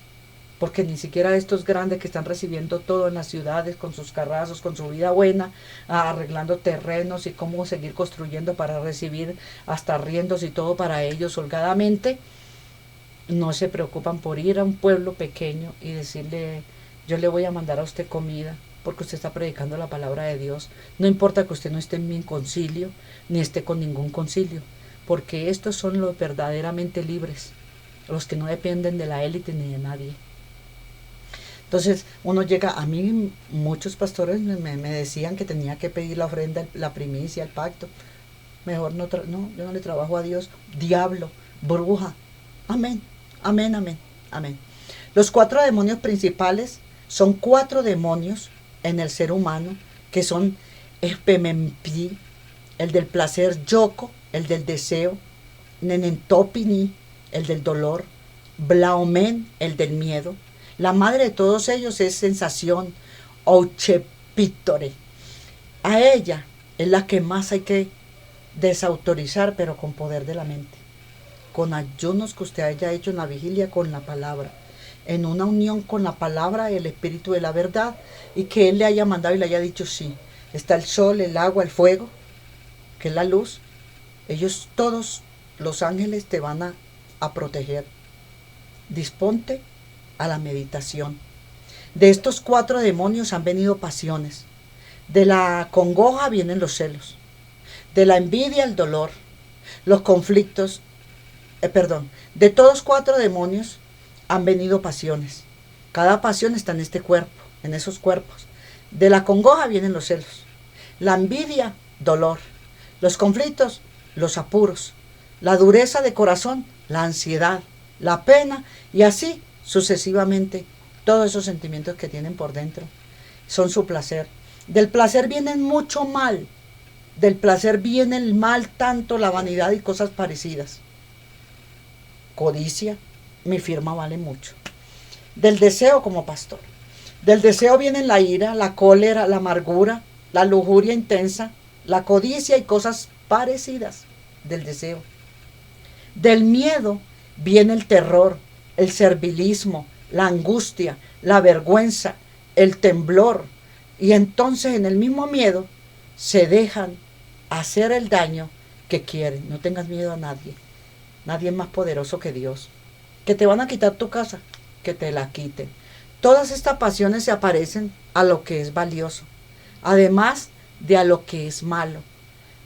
porque ni siquiera estos grandes que están recibiendo todo en las ciudades con sus carrazos, con su vida buena, arreglando terrenos y cómo seguir construyendo para recibir hasta arriendos y todo para ellos holgadamente, no se preocupan por ir a un pueblo pequeño y decirle: yo le voy a mandar a usted comida porque usted está predicando la palabra de Dios. No importa que usted no esté en mi concilio ni esté con ningún concilio, porque estos son los verdaderamente libres, los que no dependen de la élite ni de nadie. Entonces uno llega, a mí muchos pastores me decían que tenía que pedir la ofrenda, la primicia, el pacto. Mejor no, yo no le trabajo a Dios. Diablo, bruja. Amén, amén, amén, amén. Los 4 demonios principales son 4 demonios en el ser humano, que son Espemempi, el del placer, Yoko, el del deseo, Nenentopini, el del dolor, Blaomen, el del miedo. La madre de todos ellos es sensación, Ouchepítore. A ella es la que más hay que desautorizar, pero con poder de la mente, con ayunos que usted haya hecho en la vigilia con la palabra, en una unión con la palabra, el espíritu de la verdad, y que Él le haya mandado y le haya dicho: sí, está el sol, el agua, el fuego, que es la luz. Ellos todos, los ángeles, te van a proteger. Disponte a la meditación. De estos 4 demonios han venido pasiones. De la congoja vienen los celos. De la envidia el dolor. Los conflictos. De todos 4 demonios han venido pasiones. Cada pasión está en este cuerpo, en esos cuerpos. De la congoja vienen los celos. La envidia, dolor. Los conflictos, los apuros. La dureza de corazón, la ansiedad, la pena, y así sucesivamente, todos esos sentimientos que tienen por dentro son su placer. Del placer viene mucho mal. Del placer viene el mal, tanto la vanidad y cosas parecidas. Codicia, mi firma vale mucho. Del deseo como pastor. Del deseo vienen la ira, la cólera, la amargura, la lujuria intensa, la codicia y cosas parecidas del deseo. Del miedo viene el terror, el servilismo, la angustia, la vergüenza, el temblor. Y entonces en el mismo miedo se dejan hacer el daño que quieren. No tengas miedo a nadie. Nadie es más poderoso que Dios. Que te van a quitar tu casa, que te la quiten. Todas estas pasiones se aparecen a lo que es valioso, además de a lo que es malo.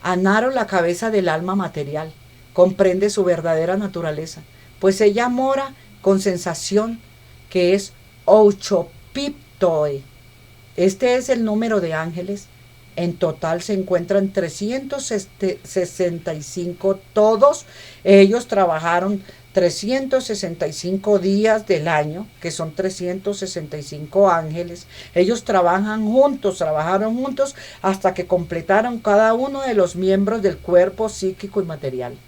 Anaro, la cabeza del alma material, comprende su verdadera naturaleza, pues ella mora con sensación, que es Ouchopiptoe. Este es el número de ángeles En total se encuentran 365, todos ellos trabajaron 365 días del año, que son 365 ángeles. Ellos trabajaron juntos hasta que completaron cada uno de los miembros del cuerpo psíquico y material.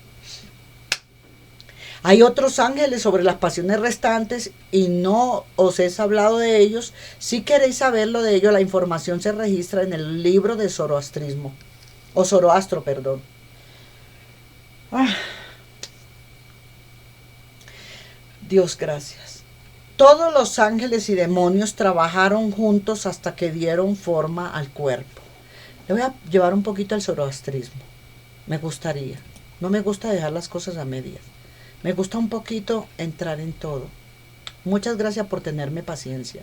Hay otros ángeles sobre las pasiones restantes y no os he hablado de ellos. Si queréis saberlo de ellos, la información se registra en el libro de Zoroastrismo, o Zoroastro, perdón. Dios, gracias. Todos los ángeles y demonios trabajaron juntos hasta que dieron forma al cuerpo. Le voy a llevar un poquito al zoroastrismo. Me gustaría. No me gusta dejar las cosas a medias. Me gusta un poquito entrar en todo. Muchas gracias por tenerme paciencia.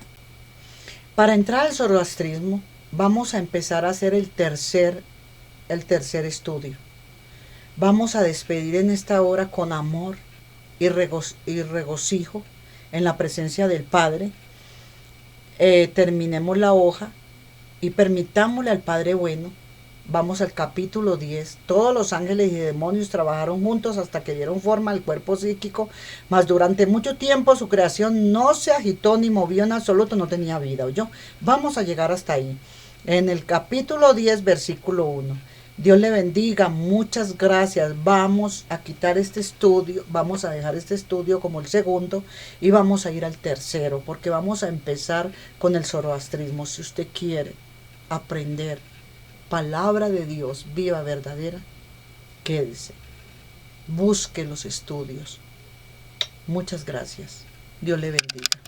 Para entrar al zoroastrismo, vamos a empezar a hacer el tercer estudio. Vamos a despedir en esta hora con amor y regocijo en la presencia del Padre. Terminemos la hoja y permitámosle al Padre bueno. Vamos al capítulo 10. Todos los ángeles y demonios trabajaron juntos hasta que dieron forma al cuerpo psíquico, mas durante mucho tiempo su creación no se agitó ni movió en absoluto, no tenía vida. ¿Oyó? Vamos a llegar hasta ahí. En el capítulo 10, versículo 1. Dios le bendiga, muchas gracias. Vamos a quitar este estudio, vamos a dejar este estudio como el segundo y vamos a ir al tercero, porque vamos a empezar con el zoroastrismo. Si usted quiere aprender palabra de Dios viva, verdadera, quédese, busque los estudios. Muchas gracias. Dios le bendiga.